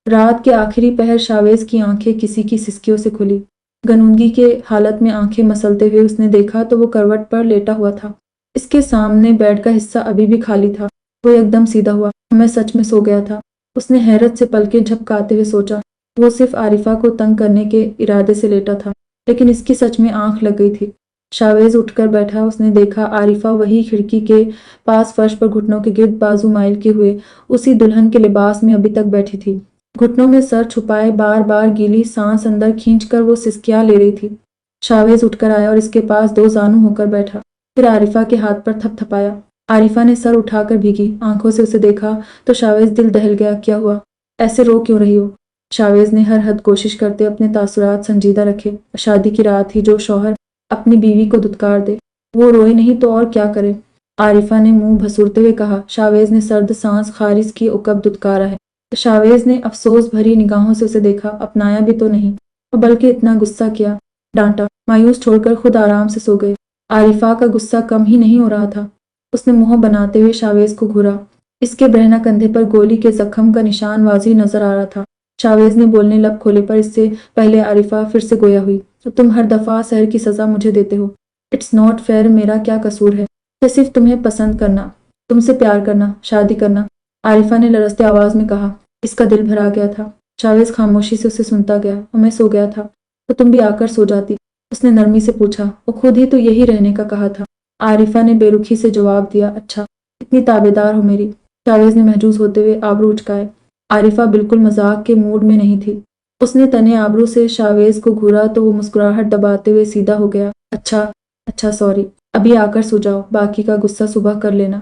رات کے آخری پہر شاویز کی آنکھیں کسی کی سسکیوں سے کھلی۔ گنودگی کے حالت میں آنکھیں مسلتے ہوئے اس نے دیکھا تو وہ کروٹ پر لیٹا ہوا تھا۔ اس کے سامنے بیڈ کا حصہ ابھی بھی خالی تھا۔ وہ ایک دم سیدھا ہوا۔ میں سچ میں سو گیا تھا۔ اس نے حیرت سے پلکیں جھپکاتے ہوئے سوچا۔ وہ صرف عارفہ کو تنگ کرنے کے ارادے سے لیٹا تھا، لیکن اس کی سچ میں آنکھ لگ گئی تھی۔ شاویز اٹھ کر بیٹھا۔ اس نے دیکھا عارفہ وہی کھڑکی کے پاس فرش پر گھٹنوں کے گرد بازو مائل کیے ہوئے اسی دلہن کے لباس میں ابھی تک بیٹھی تھی، گھٹنوں میں سر چھپائے، بار بار گیلی سانس اندر کھینچ کر وہ سسکیاں لے رہی تھی۔ شاویز اٹھ کر آیا اور اس کے پاس دو زانو ہو کر بیٹھا، پھر عارفہ کے ہاتھ پر تھپ تھپایا۔ عارفہ نے سر اٹھا کر بھیگی آنکھوں سے اسے دیکھا تو شاویز دل دہل گیا۔ کیا ہوا؟ ایسے رو کیوں رہی ہو؟ شاویز نے ہر حد کوشش کرتے اپنے تاثرات سنجیدہ رکھے۔ شادی کی رات تھی، جو شوہر اپنی بیوی کو دھتکار دے وہ روئے نہیں تو اور کیا کرے؟ عارفہ نے منہ بھسورتے ہوئے کہا۔ شاویز نے سرد سانس خارج کی۔ عقب دھتکارا ہے؟ شاویز نے افسوس بھری نگاہوں سے اسے دیکھا۔ اپنایا بھی تو نہیں، اور بلکہ اتنا غصہ کیا؟ ڈانٹا۔ مایوس چھوڑ کر خود آرام سے سو گئے۔ عارفہ کا غصہ کم ہی نہیں ہو رہا تھا۔ اس نے منہ بناتے ہوئے شاویز کو گھورا۔ اس کے برہنہ کندھے پر گولی کے زخم کا نشان واضح نظر آ رہا تھا۔ شاویز نے بولنے لب کھولے پر اس سے پہلے عارفہ پھر سے گویا ہوئی۔ تم ہر دفعہ سحر کی سزا مجھے دیتے ہو۔ It's not fair. میرا کیا قصور ہے؟ صرف تمہیں پسند کرنا، تم سے پیار کرنا، شادی کرنا، عارفہ نے لرزتے آواز میں کہا۔ اس کا دل بھرا گیا تھا۔ شاویز خاموشی سے اسے سنتا گیا۔ اور میں سو گیا تھا تو تم بھی آ کر سو جاتی؟ اس نے نرمی سے پوچھا۔ وہ خود ہی تو یہی رہنے کا کہا تھا۔ عارفہ نے بے رخی سے جواب دیا۔ اچھا، اتنی تابعدار ہو میری؟ شاویز نے محظوظ ہوتے ہوئے آبرو اچکائے۔ عارفہ بالکل مذاق کے موڈ میں نہیں تھی۔ اس نے تنے آبرو سے شاویز کو گھورا تو وہ مسکراہٹ دباتے ہوئے سیدھا ہو گیا۔ اچھا سوری، ابھی آ کر سو جاؤ، باقی کا غصہ صبح کر لینا۔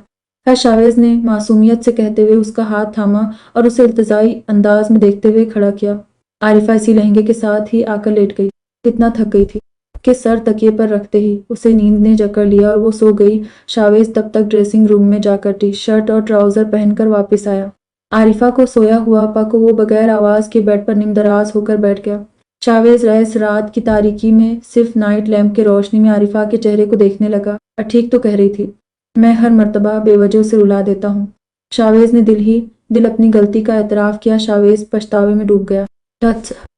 خیر، شاویز نے معصومیت سے کہتے ہوئے اس کا ہاتھ تھاما اور اسے التجائی انداز میں دیکھتے ہوئے کھڑا کیا۔ عارفہ اسی لہنگے کے ساتھ ہی آ کر لیٹ گئی۔ کتنا تھک گئی تھی کہ سر تکیے پر رکھتے ہی اسے نیند نے جکڑ لیا اور وہ سو گئی۔ شاویز تب تک ڈریسنگ روم میں جا کر ٹی شرٹ اور ٹراؤزر پہن کر واپس آیا۔ عارفہ کو سویا ہوا پا کو وہ بغیر آواز کے بیڈ پر نم دراز ہو کر بیٹھ گیا۔ شاویز رئیس رات کی تاریکی میں صرف نائٹ لیمپ کی روشنی میں عارفہ کے چہرے کو دیکھنے لگا۔ ٹھیک تو کہہ رہی تھی، میں ہر مرتبہ بے وجہ اسے رلا دیتا ہوں۔ شاویز نے دل اپنی غلطی کا اعتراف کیا۔ شاویز پچھتاوے میں ڈوب گیا۔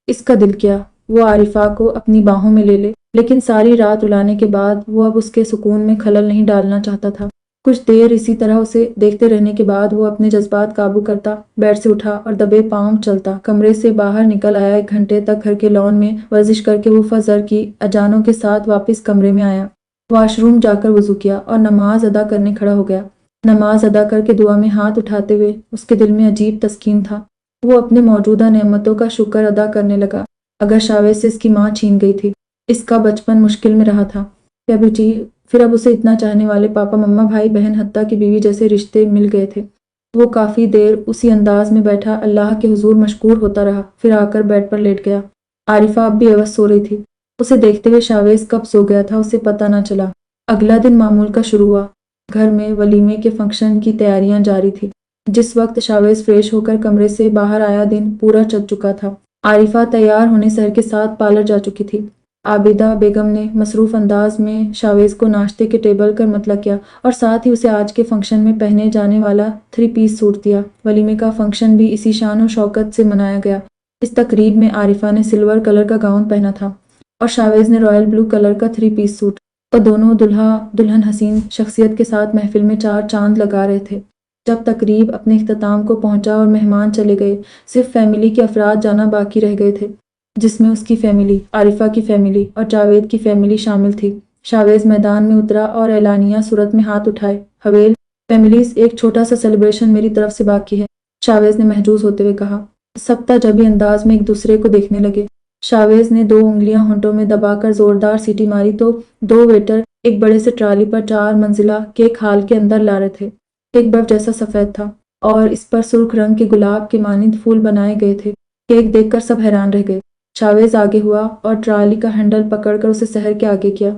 اس کا دل کیا وہ عارفہ کو اپنی باہوں میں لے لے، لیکن ساری رات رلانے کے بعد وہ اب اس کے سکون میں خلل نہیں ڈالنا چاہتا تھا۔ کچھ دیر اسی طرح اسے دیکھتے رہنے کے بعد وہ اپنے جذبات قابو کرتا بیڈ سے اٹھا اور دبے پاؤں چلتا کمرے سے باہر نکل آیا۔ 1 گھنٹے تک گھر کے لان میں ورزش کر کے وہ فجر کی اذانوں کے ساتھ واپس کمرے میں آیا۔ واش روم جا کر وضو کیا اور نماز ادا کرنے کھڑا ہو گیا۔ نماز ادا کر کے دعا میں ہاتھ اٹھاتے ہوئے اس کے دل میں عجیب تسکین تھا۔ وہ اپنے موجودہ نعمتوں کا شکر ادا کرنے لگا۔ اگر شاویز سے اس کی ماں چھین گئی تھی، اس کا بچپن مشکل میں رہا تھا، پھر اب اسے اتنا چاہنے والے پاپا، مما، بھائی بہن، حتیٰ کہ بیوی جیسے رشتے مل گئے تھے۔ وہ کافی دیر اسی انداز میں بیٹھا اللہ کے حضور مشکور ہوتا رہا، پھر آ کر بیڈ پر لیٹ گیا۔ عارفہ اب بھی عوض سو رہی تھی۔ اسے دیکھتے ہوئے شاویز کب سو گیا تھا اسے پتہ نہ چلا۔ اگلا دن معمول کا شروع ہوا۔ گھر میں ولیمے کے فنکشن کی تیاریاں جاری تھی۔ جس وقت شاویز فریش ہو کر کمرے سے باہر آیا دن پورا چل چکا تھا۔ عارفہ تیار ہونے سحر کے ساتھ پارلر جا چکی تھی۔ عابدہ بیگم نے مصروف انداز میں شاویز کو ناشتے کے ٹیبل کا مطلع کیا اور ساتھ ہی اسے آج کے فنکشن میں پہنے جانے والا 3 پیس سوٹ دیا۔ ولیمے کا فنکشن بھی اسی شان و شوکت سے منایا گیا۔ اس تقریب میں عارفہ نے سلور کلر کا گاؤن پہنا تھا اور شاویز نے رائل بلو کلر کا 3 پیس سوٹ، اور دونوں دلہا دلہن حسین شخصیت کے ساتھ محفل میں 4 چاند لگا رہے تھے۔ جب تقریب اپنے اختتام کو پہنچا اور مہمان چلے گئے، صرف فیملی کے افراد جانا باقی رہ گئے تھے، جس میں اس کی فیملی، عارفہ کی فیملی اور جاوید کی فیملی شامل تھی۔ شاویز میدان میں اترا اور اعلانیہ صورت میں ہاتھ اٹھائے۔ حویل فیملیز، ایک چھوٹا سا سیلیبریشن میری طرف سے باقی ہے، شاویز نے محظوظ ہوتے ہوئے کہا۔ سب تجربی انداز میں ایک دوسرے کو دیکھنے لگے۔ شاویز نے 2 انگلیاں ہونٹوں میں دبا کر زوردار سیٹی ماری تو 2 ویٹر ایک بڑے سے ٹرالی پر 4 منزلہ کیک ہال کے اندر لا رہے تھے۔ کیک برف جیسا سفید تھا اور اس پر سرخ رنگ کے گلاب کے مانند پھول بنائے گئے تھے۔ کیک دیکھ کر سب حیران رہ گئے۔ شاویز آگے ہوا اور ٹرالی کا ہینڈل پکڑ کر اسے سحر کے آگے کیا۔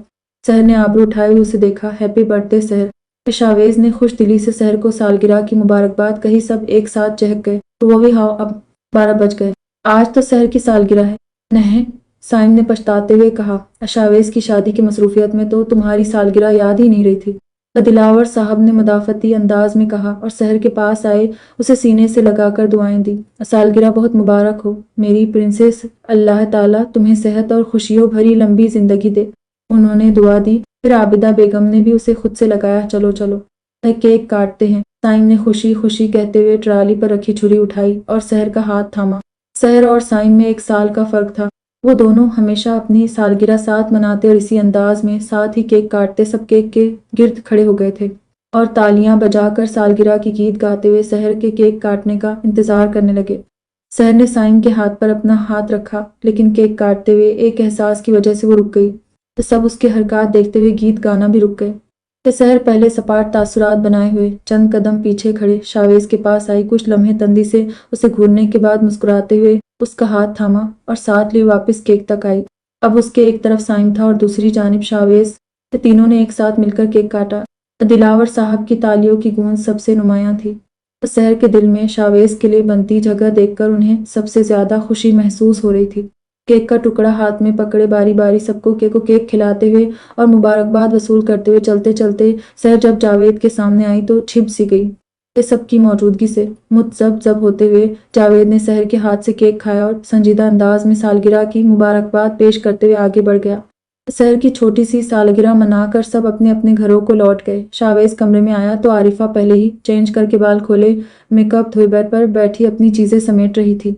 سحر نے آبرو اٹھائے ہوئے اسے دیکھا۔ ہیپی برتھ ڈے سحر۔ پھر شاویز نے خوش دلی سے سحر کو سالگرہ کی مبارکباد کہی۔ سب ایک ساتھ چہک گئے۔ تو وہ بھی ہاؤ، اب 12 بج گئے، آج تو سحر کی سالگرہ ہے۔ نہیں، سائم نے پچھتاتے ہوئے کہا، شاویز کی شادی کی مصروفیت میں تو تمہاری سالگرہ یاد ہی نہیں رہی تھی۔ دلاور صاحب نے مدافعتی انداز میں کہا اور سحر کے پاس آئے اسے سینے سے لگا کر دعائیں دی۔ سالگرہ بہت مبارک ہو میری پرنسس، اللہ تعالیٰ تمہیں صحت اور خوشیوں بھری لمبی زندگی دے۔ انہوں نے دعا دی، پھر عابدہ بیگم نے بھی اسے خود سے لگایا۔ چلو چلو کیک کاٹتے ہیں۔ سائم نے خوشی خوشی کہتے ہوئے ٹرالی پر رکھی چھری اٹھائی اور سحر کا ہاتھ تھاما۔ سحر اور سائم میں 1 سال کا فرق تھا۔ وہ دونوں ہمیشہ اپنی سالگرہ ساتھ مناتے اور اسی انداز میں ساتھ ہی کیک کاٹتے۔ سب کیک کے گرد کھڑے ہو گئے تھے اور تالیاں بجا کر سالگرہ کی گیت گاتے ہوئے سحر کے کیک کاٹنے کا انتظار کرنے لگے۔ سحر نے سائم کے ہاتھ پر اپنا ہاتھ رکھا، لیکن کیک کاٹتے ہوئے ایک احساس کی وجہ سے وہ رک گئی۔ تو سب اس کے حرکات دیکھتے ہوئے گیت گانا بھی رک گئے۔ کہ سحر پہلے سپاٹ تاثرات بنائے ہوئے چند قدم پیچھے کھڑے شاویز کے پاس آئی، کچھ لمحے تندی سے اسے گھورنے کے بعد مسکراتے ہوئے اس کا ہاتھ تھاما اور ساتھ لیے واپس کیک تک آئی۔ اب اس کے ایک طرف سائم تھا اور دوسری جانب شاویز۔ تینوں نے ایک ساتھ مل کر کیک کاٹا۔ دلاور صاحب کی تالیوں کی گونج سب سے نمایاں تھی۔ سحر کے دل میں شاویز کے لیے بنتی جگہ دیکھ کر انہیں سب سے زیادہ خوشی محسوس ہو رہی تھی۔ کیک کا ٹکڑا ہاتھ میں پکڑے باری باری سب کو کیک کھلاتے ہوئے اور مبارکباد وصول کرتے ہوئے چلتے چلتے سحر جب جاوید کے سامنے آئی تو چھپ سی گئی۔ اس سب کی موجودگی سے متذبذب ہوتے ہوئے جاوید نے سحر کے ہاتھ سے کیک کھایا اور سنجیدہ انداز میں سالگرہ کی مبارکباد پیش کرتے ہوئے آگے بڑھ گیا۔ سحر کی چھوٹی سی سالگرہ منا کر سب اپنے اپنے گھروں کو لوٹ گئے۔ شاویز کمرے میں آیا تو عارفہ پہلے ہی چینج کر کے بال کھولے میک اپ دھوئے بیڈ پر بیٹھی اپنی چیزیں سمیٹ رہی تھی۔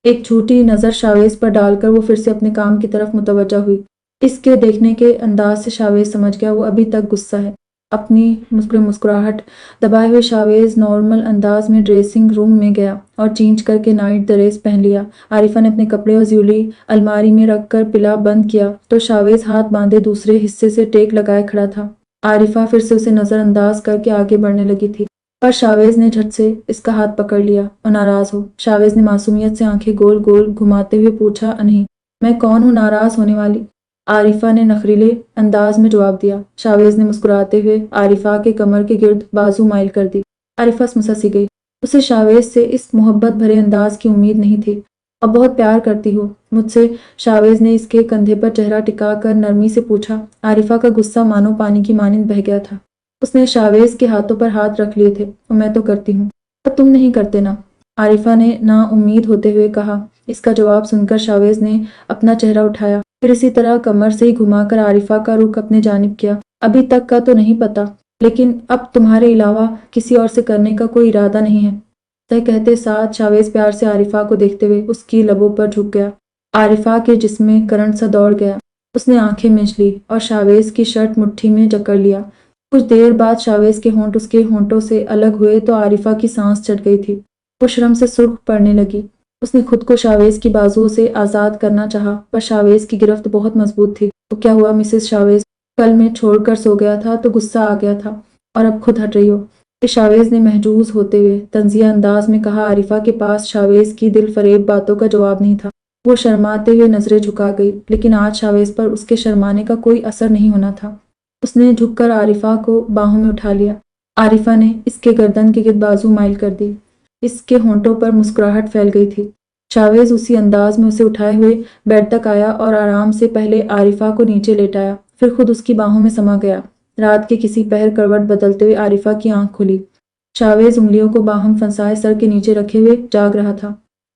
ایک چھوٹی نظر شاویز پر ڈال کر وہ پھر سے اپنے کام کی طرف متوجہ ہوئی۔ اس کے دیکھنے کے انداز سے شاویز سمجھ گیا وہ ابھی تک غصہ ہے۔ اپنی مسکراہٹ دبائے ہوئے شاویز نارمل انداز میں ڈریسنگ روم میں گیا اور چینج کر کے نائٹ ڈریس پہن لیا۔ عارفہ نے اپنے کپڑے اور جیولری الماری میں رکھ کر پلا بند کیا تو شاویز ہاتھ باندھے دوسرے حصے سے ٹیک لگائے کھڑا تھا۔ عارفہ پھر سے اسے نظر انداز کر کے آگے بڑھنے لگی تھی، پر شاویز نے جھٹ سے اس کا ہاتھ پکڑ لیا اور ناراض ہو شاویز نے معصومیت سے آنکھیں گول گول گھماتے ہوئے پوچھا، نہیں میں کون ہوں ناراض ہونے والی؟ عارفہ نے نخریلے انداز میں جواب دیا۔ شاویز نے مسکراتے ہوئے عارفہ کے کمر کے گرد بازو مائل کر دی۔ عارفہ سمسا سی گئی، اسے شاویز سے اس محبت بھرے انداز کی امید نہیں تھی۔ اب بہت پیار کرتی ہو مجھ سے؟ شاویز نے اس کے کندھے پر چہرہ ٹکا کر نرمی سے پوچھا۔ عارفہ کا غصہ مانو پانی کی مانند بہہ گیا تھا۔ اس نے شاویز کے ہاتھوں پر ہاتھ رکھ لیے تھے، اور میں تو کرتی ہوں، پر تم نہیں کرتے نا؟ عارفہ نے نا امید ہوتے ہوئے کہا۔ اس کا جواب سن کر شاویز نے اپنا چہرہ اٹھایا، پھر اسی طرح کمر سے ہی گھما کر عارفہ کا رخ اپنے جانب کیا۔ ابھی تک کا تو نہیں پتا، لیکن اب تمہارے علاوہ کسی اور سے کرنے کا کوئی ارادہ نہیں ہے۔ کہتے ساتھ شاویز پیار سے عارفہ کو دیکھتے ہوئے اس کی لبوں پر جھک گیا۔ عارفہ کے جسم میں کرنٹ سا دوڑ گیا۔ اس نے آنکھیں مینچ لی اور شاویز کی شرٹ مٹھی میں جکڑ لیا۔ کچھ دیر بعد شاویز کے ہونٹ اس کے ہونٹوں سے الگ ہوئے تو عارفہ کی سانس چڑھ گئی تھی۔ وہ شرم سے سرخ پڑنے لگی۔ اس نے خود کو شاویز کی بازوؤں سے آزاد کرنا چاہا، پر شاویز کی گرفت بہت مضبوط تھی۔ تو کیا ہوا مسز شاویز؟ کل میں چھوڑ کر سو گیا تھا تو غصہ آ گیا تھا، اور اب خود ہٹ رہی ہو؟ شاویز نے محجوز ہوتے ہوئے طنزیہ انداز میں کہا۔ عارفہ کے پاس شاویز کی دل فریب باتوں کا جواب نہیں تھا۔ وہ شرماتے ہوئے نظریں جھکا گئی، لیکن آج شاویز پر اس کے شرمانے کا کوئی اثر نہیں ہونا تھا۔ اس نے جھک کر عارفہ کو باہوں میں اٹھا لیا۔ عارفہ نے اس کے گردن کے گرد بازو مائل کر دی۔ اس کے ہونٹوں پر مسکراہٹ پھیل گئی تھی۔ شاویز اسی انداز میں اسے اٹھائے ہوئے بیڈ تک آیا اور آرام سے پہلے عارفہ کو نیچے لیٹایا، پھر خود اس کی باہوں میں سما گیا۔ رات کے کسی پہر کروٹ بدلتے ہوئے عارفہ کی آنکھ کھلی۔ شاویز انگلیوں کو باہم پھنسائے سر کے نیچے رکھے ہوئے جاگ رہا تھا۔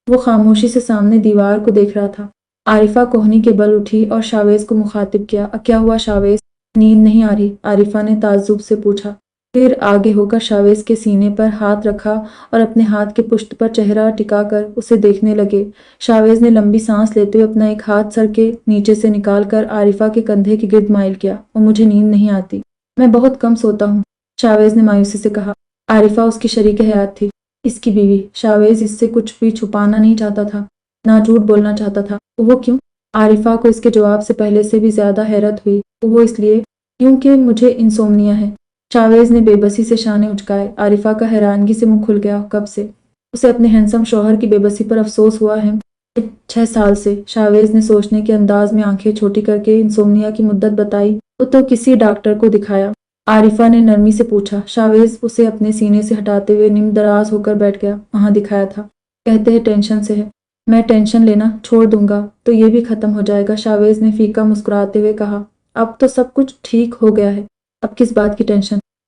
وہ خاموشی سے سامنے دیوار کو دیکھ رہا تھا۔ عارفہ کوہنی کے بل اٹھی اور شاویز کو مخاطب کیا۔ کیا ہوا شاویز؟ نیند نہیں آ رہی؟ عارفہ نے تعجب سے پوچھا۔ پھر آگے ہو کر شاویز کے سینے پر ہاتھ رکھا اور اپنے ہاتھ کے پشت پر چہرہ ٹکا کر اسے دیکھنے لگے۔ شاویز نے لمبی سانس لیتے ہوئے اپنا ایک ہاتھ سر کے نیچے سے نکال کر عارفہ کے کندھے کے گرد مائل کیا۔ اور مجھے نیند نہیں آتی، میں بہت کم سوتا ہوں، شاویز نے مایوسی سے کہا۔ عارفہ اس کی شریک حیات تھی، اس کی بیوی۔ شاویز اس سے کچھ بھی چھپانا نہیں چاہتا تھا، نہ جھوٹ بولنا چاہتا تھا۔ وہ کیوں؟ عارفہ کو اس کے جواب سے پہلے سے بھی زیادہ حیرت ہوئی۔ وہ اس لیے کیونکہ مجھے انسومنیا ہے۔ شاویز نے بے بسی سے شانے اچکائے۔ عارفہ کا حیرانگی سے منہ کھل گیا۔ کب سے؟ اسے اپنے ہینڈسم شوہر کی بے بسی پر افسوس ہوا ہے۔ 6 سال سے۔ شاویز نے سوچنے کے انداز میں آنکھیں چھوٹی کر کے انسومنیا کی مدت بتائی۔ تو کسی ڈاکٹر کو دکھایا؟ عارفہ نے نرمی سے پوچھا۔ شاویز اسے اپنے سینے سے ہٹاتے ہوئے نیم دراز ہو کر بیٹھ گیا۔ وہاں دکھایا تھا، کہتے ہیں ٹینشن سے ہے۔ میں ٹینشن لینا چھوڑ دوں گا تو یہ بھی ختم ہو جائے گا، شاویز نے فیکا مسکراتے ہوئے کہا۔ اب تو سب کچھ ٹھیک ہو گیا ہے، اب کس بات کی ٹینشن؟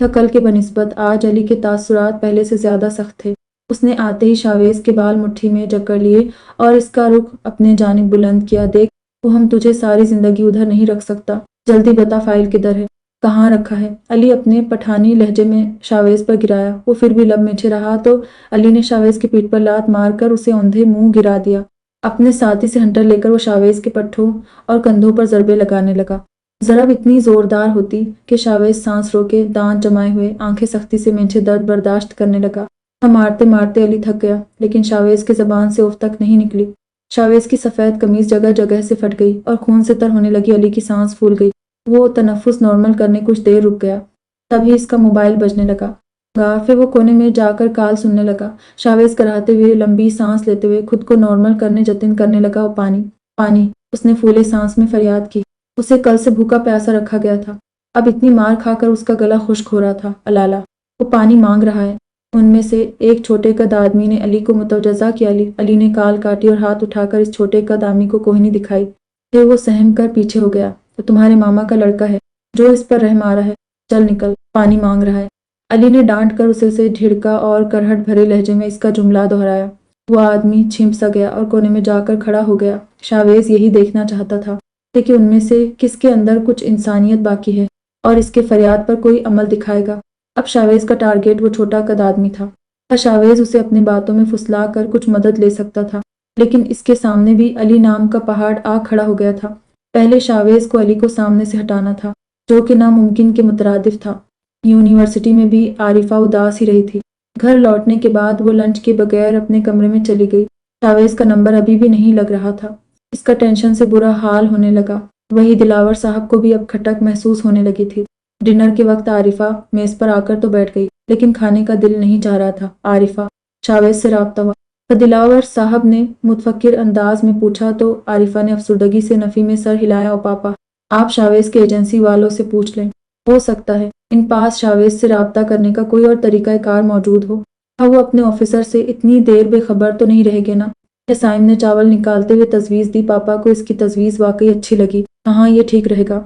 تھا کل کے بنسبت آج علی کے تاثرات پہلے سے زیادہ سخت تھے۔ اس نے آتے ہی شاویز کے بال مٹھی میں جکڑ لیے اور اس کا رخ اپنے جانب بلند کیا۔ دیکھ وہ ہم تجھے ساری زندگی ادھر نہیں رکھ سکتا، جلدی بتا فائل کدھر ہے؟ کہاں رکھا ہے؟ علی اپنے پٹھانی لہجے میں شاویز پر گرایا۔ وہ پھر بھی لب میچے رہا تو علی نے شاویز کی پیٹھ پر لات مار کر اسے اوندھے منہ گرا دیا۔ اپنے ساتھی سے ہنٹر لے کر وہ شاویز کے پٹھوں اور کندھوں پر ضربے لگانے لگا۔ ضرب اتنی زوردار ہوتی کہ شاویز سانس روکے دانت جمائے ہوئے آنکھیں سختی سے مینچے درد برداشت کرنے لگا۔ مارتے مارتے علی تھک گیا لیکن شاویز کی زبان سے اف تک نہیں نکلی۔ شاویز کی سفید قمیض جگہ جگہ سے پھٹ گئی اور خون سے تر ہونے لگی۔ علی کی سانس پھول گئی، وہ تنفس نارمل کرنے کچھ دیر رک گیا، تبھی اس کا موبائل بجنے لگا۔ پھر وہ کونے میں جا کر کال سننے لگا۔ شاویز کراہتے ہوئے لمبی سانس لیتے ہوئے خود کو نارمل کرنے جتن کرنے لگا۔ پانی پانی، اس نے پھولے سانس میں فریاد کی۔ اسے کل سے بھوکا پیاسا رکھا گیا تھا، اب اتنی مار کھا کر اس کا گلا خشک ہو رہا تھا۔ الالہ، وہ پانی مانگ رہا ہے۔ ان میں سے ایک چھوٹے قد آدمی نے علی کو متوجہ کیا۔ علی نے کال کاٹی اور ہاتھ اٹھا کر اس چھوٹے قد آدمی کو کوہنی دکھائی۔ پھر وہ سہم کر پیچھے ہو گیا۔ وہ تمہارے ماما کا لڑکا ہے جو اس پر رحم آ رہا ہے، چل نکل، پانی مانگ رہا ہے۔ علی نے ڈانٹ کر اسے سے جھڑکا اور کرہٹ بھرے لہجے میں اس کا جملہ دہرایا۔ وہ آدمی چھنپ سا گیا اور کونے میں جا کر کھڑا ہو گیا۔ شاویز یہی دیکھنا چاہتا تھا کہ ان میں سے کس کے اندر کچھ انسانیت باقی ہے اور اس کے فریاد پر کوئی عمل دکھائے گا۔ اب شاویز کا ٹارگیٹ وہ چھوٹا قد آدمی تھا۔ شاویز اسے اپنی باتوں میں پھسلا کر کچھ مدد لے سکتا تھا لیکن اس کے سامنے بھی علی نام کا پہاڑ آ کھڑا ہو گیا تھا۔ پہلے شاویز کو علی کو سامنے سے ہٹانا تھا جو کہ ناممکن کے مترادف تھا۔ یونیورسٹی میں بھی عارفہ اداس ہی رہی تھی۔ گھر لوٹنے کے بعد وہ لنچ کے بغیر اپنے کمرے میں چلی گئی۔ شاویز کا نمبر ابھی بھی نہیں لگ رہا تھا۔ اس کا ٹینشن سے برا حال ہونے لگا۔ وہی دلاور صاحب کو بھی اب کھٹک محسوس ہونے لگی تھی۔ ڈنر کے وقت عارفہ میز پر آ کر تو بیٹھ گئی لیکن کھانے کا دل نہیں چاہ رہا تھا۔ عارفہ، شاویز سے رابطہ ہوا؟ دلاور صاحب نے متفکر انداز میں پوچھا تو عارفہ نے افسردگی سے نفی میں سر ہلایا۔ او پاپا، آپ شاویز کے ایجنسی والوں سے پوچھ لیں، ہو سکتا ہے ان پاس شاویز سے رابطہ کرنے کا کوئی اور طریقہ کار موجود ہو۔ وہ اپنے آفیسر سے اتنی دیر بے خبر تو نہیں رہ گے نا؟ سائم نے چاول نکالتے ہوئے تجویز دی۔ پاپا کو اس کی تجویز واقعی اچھی لگی۔ ہاں، یہ ٹھیک رہے گا،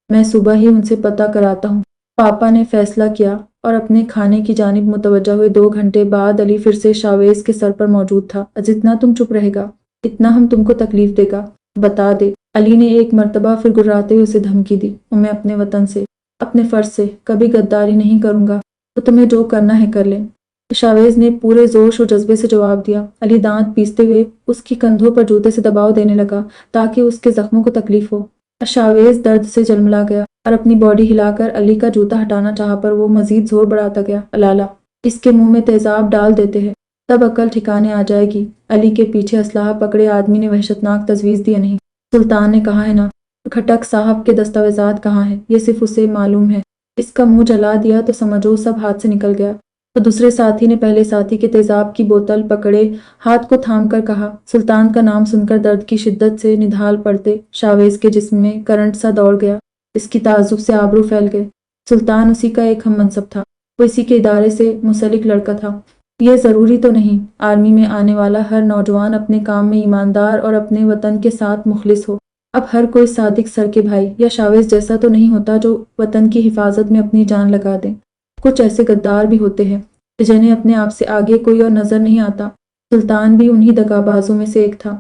میں صبح ہی ان سے پتہ کراتا ہوں، پاپا نے فیصلہ کیا اور اپنے کھانے کی جانب متوجہ ہوئے۔ 2 گھنٹے بعد علی پھر سے شاویز کے سر پر موجود تھا۔ جتنا تم چپ رہے گا اتنا ہم تم کو تکلیف دے گا، بتا دے۔ علی نے ایک مرتبہ پھر گرراتے ہوئے اسے دھمکی دی۔ میں اپنے وطن سے، اپنے فرض سے کبھی غداری نہیں کروں گا، تو تمہیں جو کرنا ہے کر لیں۔ شاویز نے پورے جوش و جذبے سے جواب دیا۔ علی دانت پیستے ہوئے اس کی کندھوں پر جوتے سے دباؤ دینے لگا تاکہ اس کے زخموں کو تکلیف ہو۔ شاویز درد سے جلملا گیا اور اپنی باڈی ہلا کر علی کا جوتا ہٹانا چاہا پر وہ مزید زور بڑھاتا گیا۔ الالہ، اس کے منہ میں تیزاب ڈال دیتے ہیں، تب عقل ٹھکانے آ جائے گی۔ علی کے پیچھے اسلحہ پکڑے آدمی نے وحشتناک تجویز دی۔ نہیں، سلطان نے کہا ہے نا، کھٹک صاحب کے دستاویزات کہاں ہیں؟ یہ صرف اسے معلوم ہے۔ اس کا منہ جلا دیا تو سمجھو سب ہاتھ سے نکل گیا۔ تو دوسرے ساتھی نے پہلے ساتھی کے تیزاب کی بوتل پکڑے ہاتھ کو تھام کر کہا۔ سلطان کا نام سن کر درد کی شدت سے نڈھال پڑتے شاویز کے جسم میں کرنٹ سا دوڑ گیا۔ اس کی تعجب سے آبرو پھیل گئے۔ سلطان اسی کا ایک ہم منصب تھا، وہ اسی کے ادارے سے منسلک لڑکا تھا۔ یہ ضروری تو نہیں آرمی میں آنے والا ہر نوجوان اپنے کام میں ایماندار اور اپنے وطن کے ساتھ مخلص ہو۔ اب ہر کوئی صادق سر کے بھائی یا شاویز جیسا تو نہیں ہوتا جو وطن کی حفاظت میں اپنی جان لگا دے۔ کچھ ایسے غدار بھی ہوتے ہیں جنہیں اپنے آپ سے آگے کوئی اور نظر نہیں آتا۔ سلطان بھی انہی دغابازوں میں سے ایک تھا۔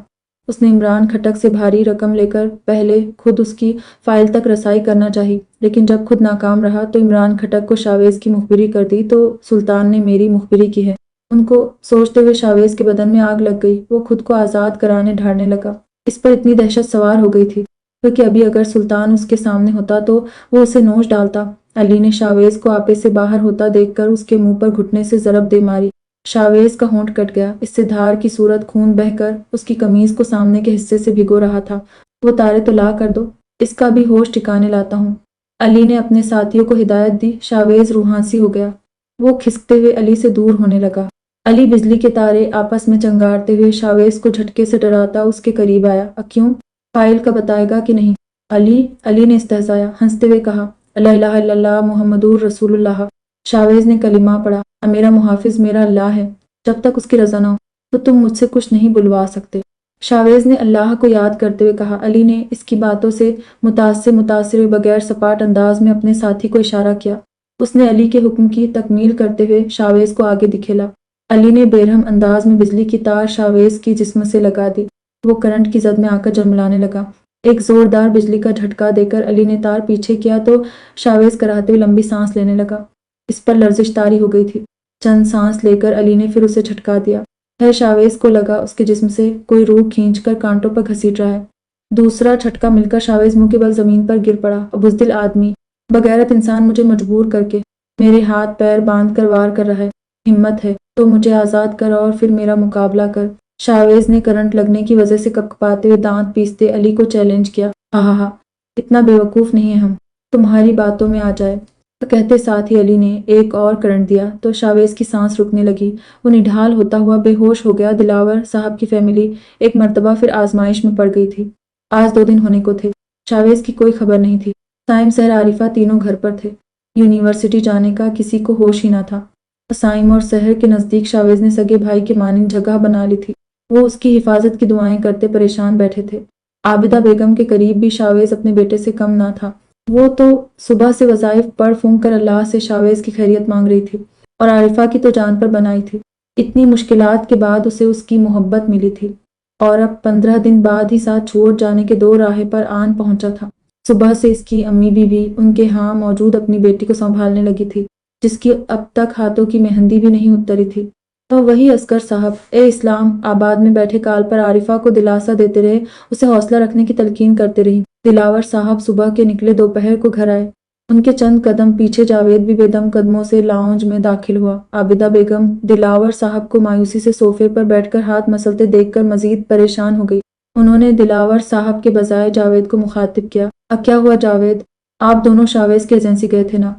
اس نے عمران کھٹک سے بھاری رقم لے کر پہلے خود اس کی فائل تک رسائی کرنا چاہی لیکن جب خود ناکام رہا تو عمران کھٹک کو شاویز کی مخبری کر دی تو سلطان نے میری مخبری کی ہے۔ ان کو سوچتے ہوئے شاویز کے بدن میں آگ لگ گئی۔ وہ خود کو آزاد کرانے ڈھاڑنے لگا۔ اس پر اتنی دہشت سوار ہو گئی تھی کہ ابھی اگر سلطان اس کے سامنے ہوتا تو وہ اسے نوچ ڈالتا۔ علی نے شاویز کو آپے سے باہر ہوتا دیکھ کر اس کے منہ پر گھٹنے سے ضرب دے ماری۔ شاویز کا ہونٹ کٹ گیا، اس سے دھار کی صورت خون بہہ کر اس کی قمیض کو سامنے کے حصے سے بھگو رہا تھا۔ وہ تارے تو لا کر دو، اس کا بھی ہوش ٹھکانے لاتا ہوں، علی نے اپنے ساتھیوں کو ہدایت دی۔ شاویز روحانسی ہو گیا، وہ کھسکتے ہوئے علی سے دور ہونے لگا۔ علی بجلی کے تارے آپس میں چنگارتے ہوئے شاویز کو جھٹکے سے ڈراتا اس کے قریب آیا۔ کیوں؟ فائل کا بتائے گا کہ نہیں؟ علی نے استہزایا ہنستے ہوئے کہا۔ لا الہ الا اللہ محمد رسول اللہ۔ شاویز نے کلمہ پڑھا۔ میرا محافظ میرا اللہ ہے، جب تک اس کی رضا نہ ہو تو تم مجھ سے کچھ نہیں بلوا سکتے۔ شاویز نے اللہ کو یاد کرتے ہوئے کہا۔ علی نے اس کی باتوں سے متاثر ہوئے بغیر سپاٹ انداز میں اپنے ساتھی کو اشارہ کیا۔ اس نے علی کے حکم کی تکمیل کرتے ہوئے شاویز کو آگے دکھیلا۔ علی نے بےرحم انداز میں بجلی کی تار شاویز کی جسم سے لگا دی۔ وہ کرنٹ کی زد میں آ کر جھلملانے لگا۔ ایک زوردار بجلی کا جھٹکا دے کر علی نے تار پیچھے کیا تو شاویز کراتے ہوئے لمبی سانس لینے لگا۔ اس پر لرزش طاری ہو گئی تھی۔ چند سانس لے کر علی نے پھر اسے جھٹکا دیا۔ شاویز کو لگا اس کے جسم سے کوئی روح کھینچ کر کانٹوں پر گھسیٹ رہا ہے۔ دوسرا جھٹکا مل کر شاویز منہ کے بل زمین پر گر پڑا اور بزدل آدمی، بغیرت انسان مجھے مجبور کر کے میرے ہاتھ پیر باندھ کر وار کر رہا ہے۔ ہمت ہے تو مجھے آزاد کر اور پھر میرا مقابلہ کر۔ شاویز نے کرنٹ لگنے کی وجہ سے کپکپاتے ہوئے دانت پیستے علی کو چیلنج کیا۔ ہا، اتنا بے وقوف نہیں ہے ہم، تمہاری باتوں میں آ جائے۔ کہتے ساتھ ہی علی نے ایک اور کرنٹ دیا تو شاویز کی سانس رکنے لگی۔ وہ نڈھال ہوتا ہوا بے ہوش ہو گیا۔ دلاور صاحب کی فیملی ایک مرتبہ پھر آزمائش میں پڑ گئی تھی۔ آج 2 دن ہونے کو تھے۔ شاویز کی کوئی خبر نہیں تھی۔ سائم، سحر، عارفہ تینوں گھر پر تھے۔ یونیورسٹی جانے کا کسی کو ہوش ہی نہ تھا۔ سائم اور سحر کے نزدیک شاویز نے سگے بھائی کے مانند جگہ بنا لی تھی۔ وہ اس کی حفاظت کی دعائیں کرتے پریشان بیٹھے تھے۔ عابدہ بیگم کے قریب بھی شاویز اپنے بیٹے سے کم نہ تھا۔ وہ تو صبح سے وظائف پڑھ پھونک کر اللہ سے شاویز کی خیریت مانگ رہی تھی اور عارفہ کی تو جان پر بنائی تھی۔ اتنی مشکلات کے بعد اسے اس کی محبت ملی تھی اور اب 15 دن بعد ہی ساتھ چھوڑ جانے کے 2 راہے پر آن پہنچا تھا۔ صبح سے اس کی امی بھی ان کے ہاں موجود اپنی بیٹی کو سنبھالنے لگی تھی، جس کی اب تک ہاتھوں کی مہندی بھی نہیں اتری تھی۔ اور وہی اصغر صاحب اسلام آباد میں بیٹھے کال پر عارفہ کو دلاسا دیتے رہے، اسے حوصلہ رکھنے کی تلقین کرتے رہی۔ دلاور صاحب صبح کے نکلے، دوپہر کو گھر آئے۔ ان کے چند قدم پیچھے جاوید بھی بے دم قدموں سے لاؤنج میں داخل ہوا۔ عابدہ بیگم دلاور صاحب کو مایوسی سے صوفے پر بیٹھ کر ہاتھ مسلتے دیکھ کر مزید پریشان ہو گئی۔ انہوں نے دلاور صاحب کے بجائے جاوید کو مخاطب کیا۔ کیا ہوا جاوید؟ آپ دونوں شاویز کی ایجنسی گئے تھے نا؟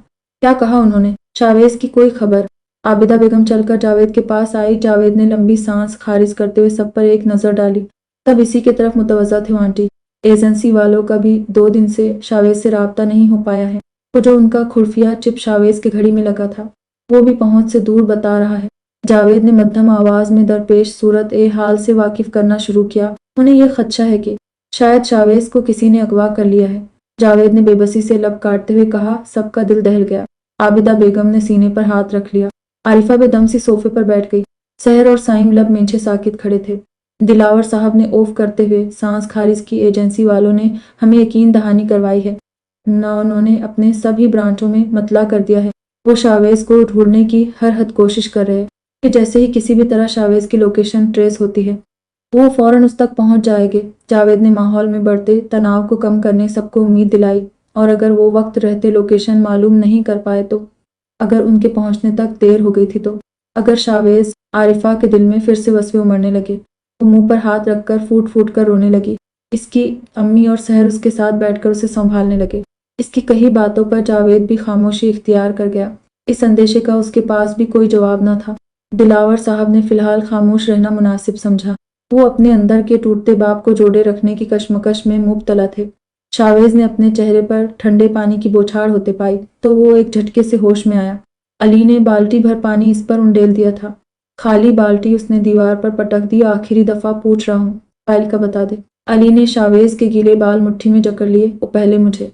کیا کہا انہوں نے؟ شاویز کی کوئی خبر؟ عابدہ بیگم چل کر جاوید کے پاس آئی۔ جاوید نے لمبی سانس خارج کرتے ہوئے سب پر ایک نظر ڈالی، تب اسی کی طرف متوجہ تھے۔ آنٹی، ایجنسی والوں کا بھی 2 دن سے شاویز سے رابطہ نہیں ہو پایا ہے۔ وہ جو ان کا خفیہ چپ شاویز کی گھڑی میں لگا تھا، وہ بھی پہنچ سے دور بتا رہا ہے۔ جاوید نے مدھم آواز میں درپیش صورت حال سے واقف کرنا شروع کیا۔ انہیں یہ خدشہ ہے کہ شاید شاویز کو کسی نے اغوا کر لیا ہے۔ جاوید نے بے بسی سے لب کاٹتے ہوئے کہا۔ سب کا دل دہل گیا۔ عابدہ بیگم نے سینے پر ہاتھ رکھ لیا۔ عارفہ بے دم سی صوفے پر بیٹھ گئی۔ سحر اور سائم لب مینچھے ساکت کھڑے تھے۔ دلاور صاحب نے اوف کرتے ہوئے سانس خارج کی۔ ایجنسی والوں نے ہمیں یقین دہانی کروائی ہے، انہوں نے اپنے سبھی برانچوں میں مطلع کر دیا ہے۔ وہ شاویز کو ڈھونڈنے کی ہر حد کوشش کر رہے کہ جیسے ہی کسی بھی طرح شاویز کی لوکیشن ٹریس ہوتی ہے، وہ فوراً اس تک پہنچ جائے گے۔ جاوید نے ماحول میں بڑھتے تناؤ کو کم کرنے سب کو امید دلائی، اور اگر وہ وقت رہتے لوکیشن معلوم نہیں کر پائے تو، اگر ان کے پہنچنے تک دیر ہو گئی تھی تو، اگر شاویز… عارفہ کے دل میں پھر سے وسوسے امڑنے لگے۔ وہ منہ پر ہاتھ رکھ کر پھوٹ پھوٹ کر رونے لگی۔ اس کی امی اور سحر اس کے ساتھ بیٹھ کر اسے سنبھالنے لگے۔ اس کی کہی باتوں پر جاوید بھی خاموشی اختیار کر گیا۔ اس اندیشے کا اس کے پاس بھی کوئی جواب نہ تھا۔ دلاور صاحب نے فی الحال خاموش رہنا مناسب سمجھا۔ وہ اپنے اندر کے ٹوٹتے باپ کو جوڑے رکھنے کی کشمکش میں مبتلا تھے۔ شاویز نے اپنے چہرے پر ٹھنڈے پانی کی بوچھاڑ ہوتے پائی تو وہ ایک جھٹکے سے ہوش میں آیا۔ علی نے بالٹی بھر پانی اس پر انڈیل دیا تھا۔ خالی بالٹی اس نے دیوار پر پٹک دی۔ آخری دفعہ پوچھ رہا ہوں، فائل کا بتا دے۔ علی نے شاویز کے گیلے بال مٹھی میں جکڑ لیے۔ وہ پہلے مجھے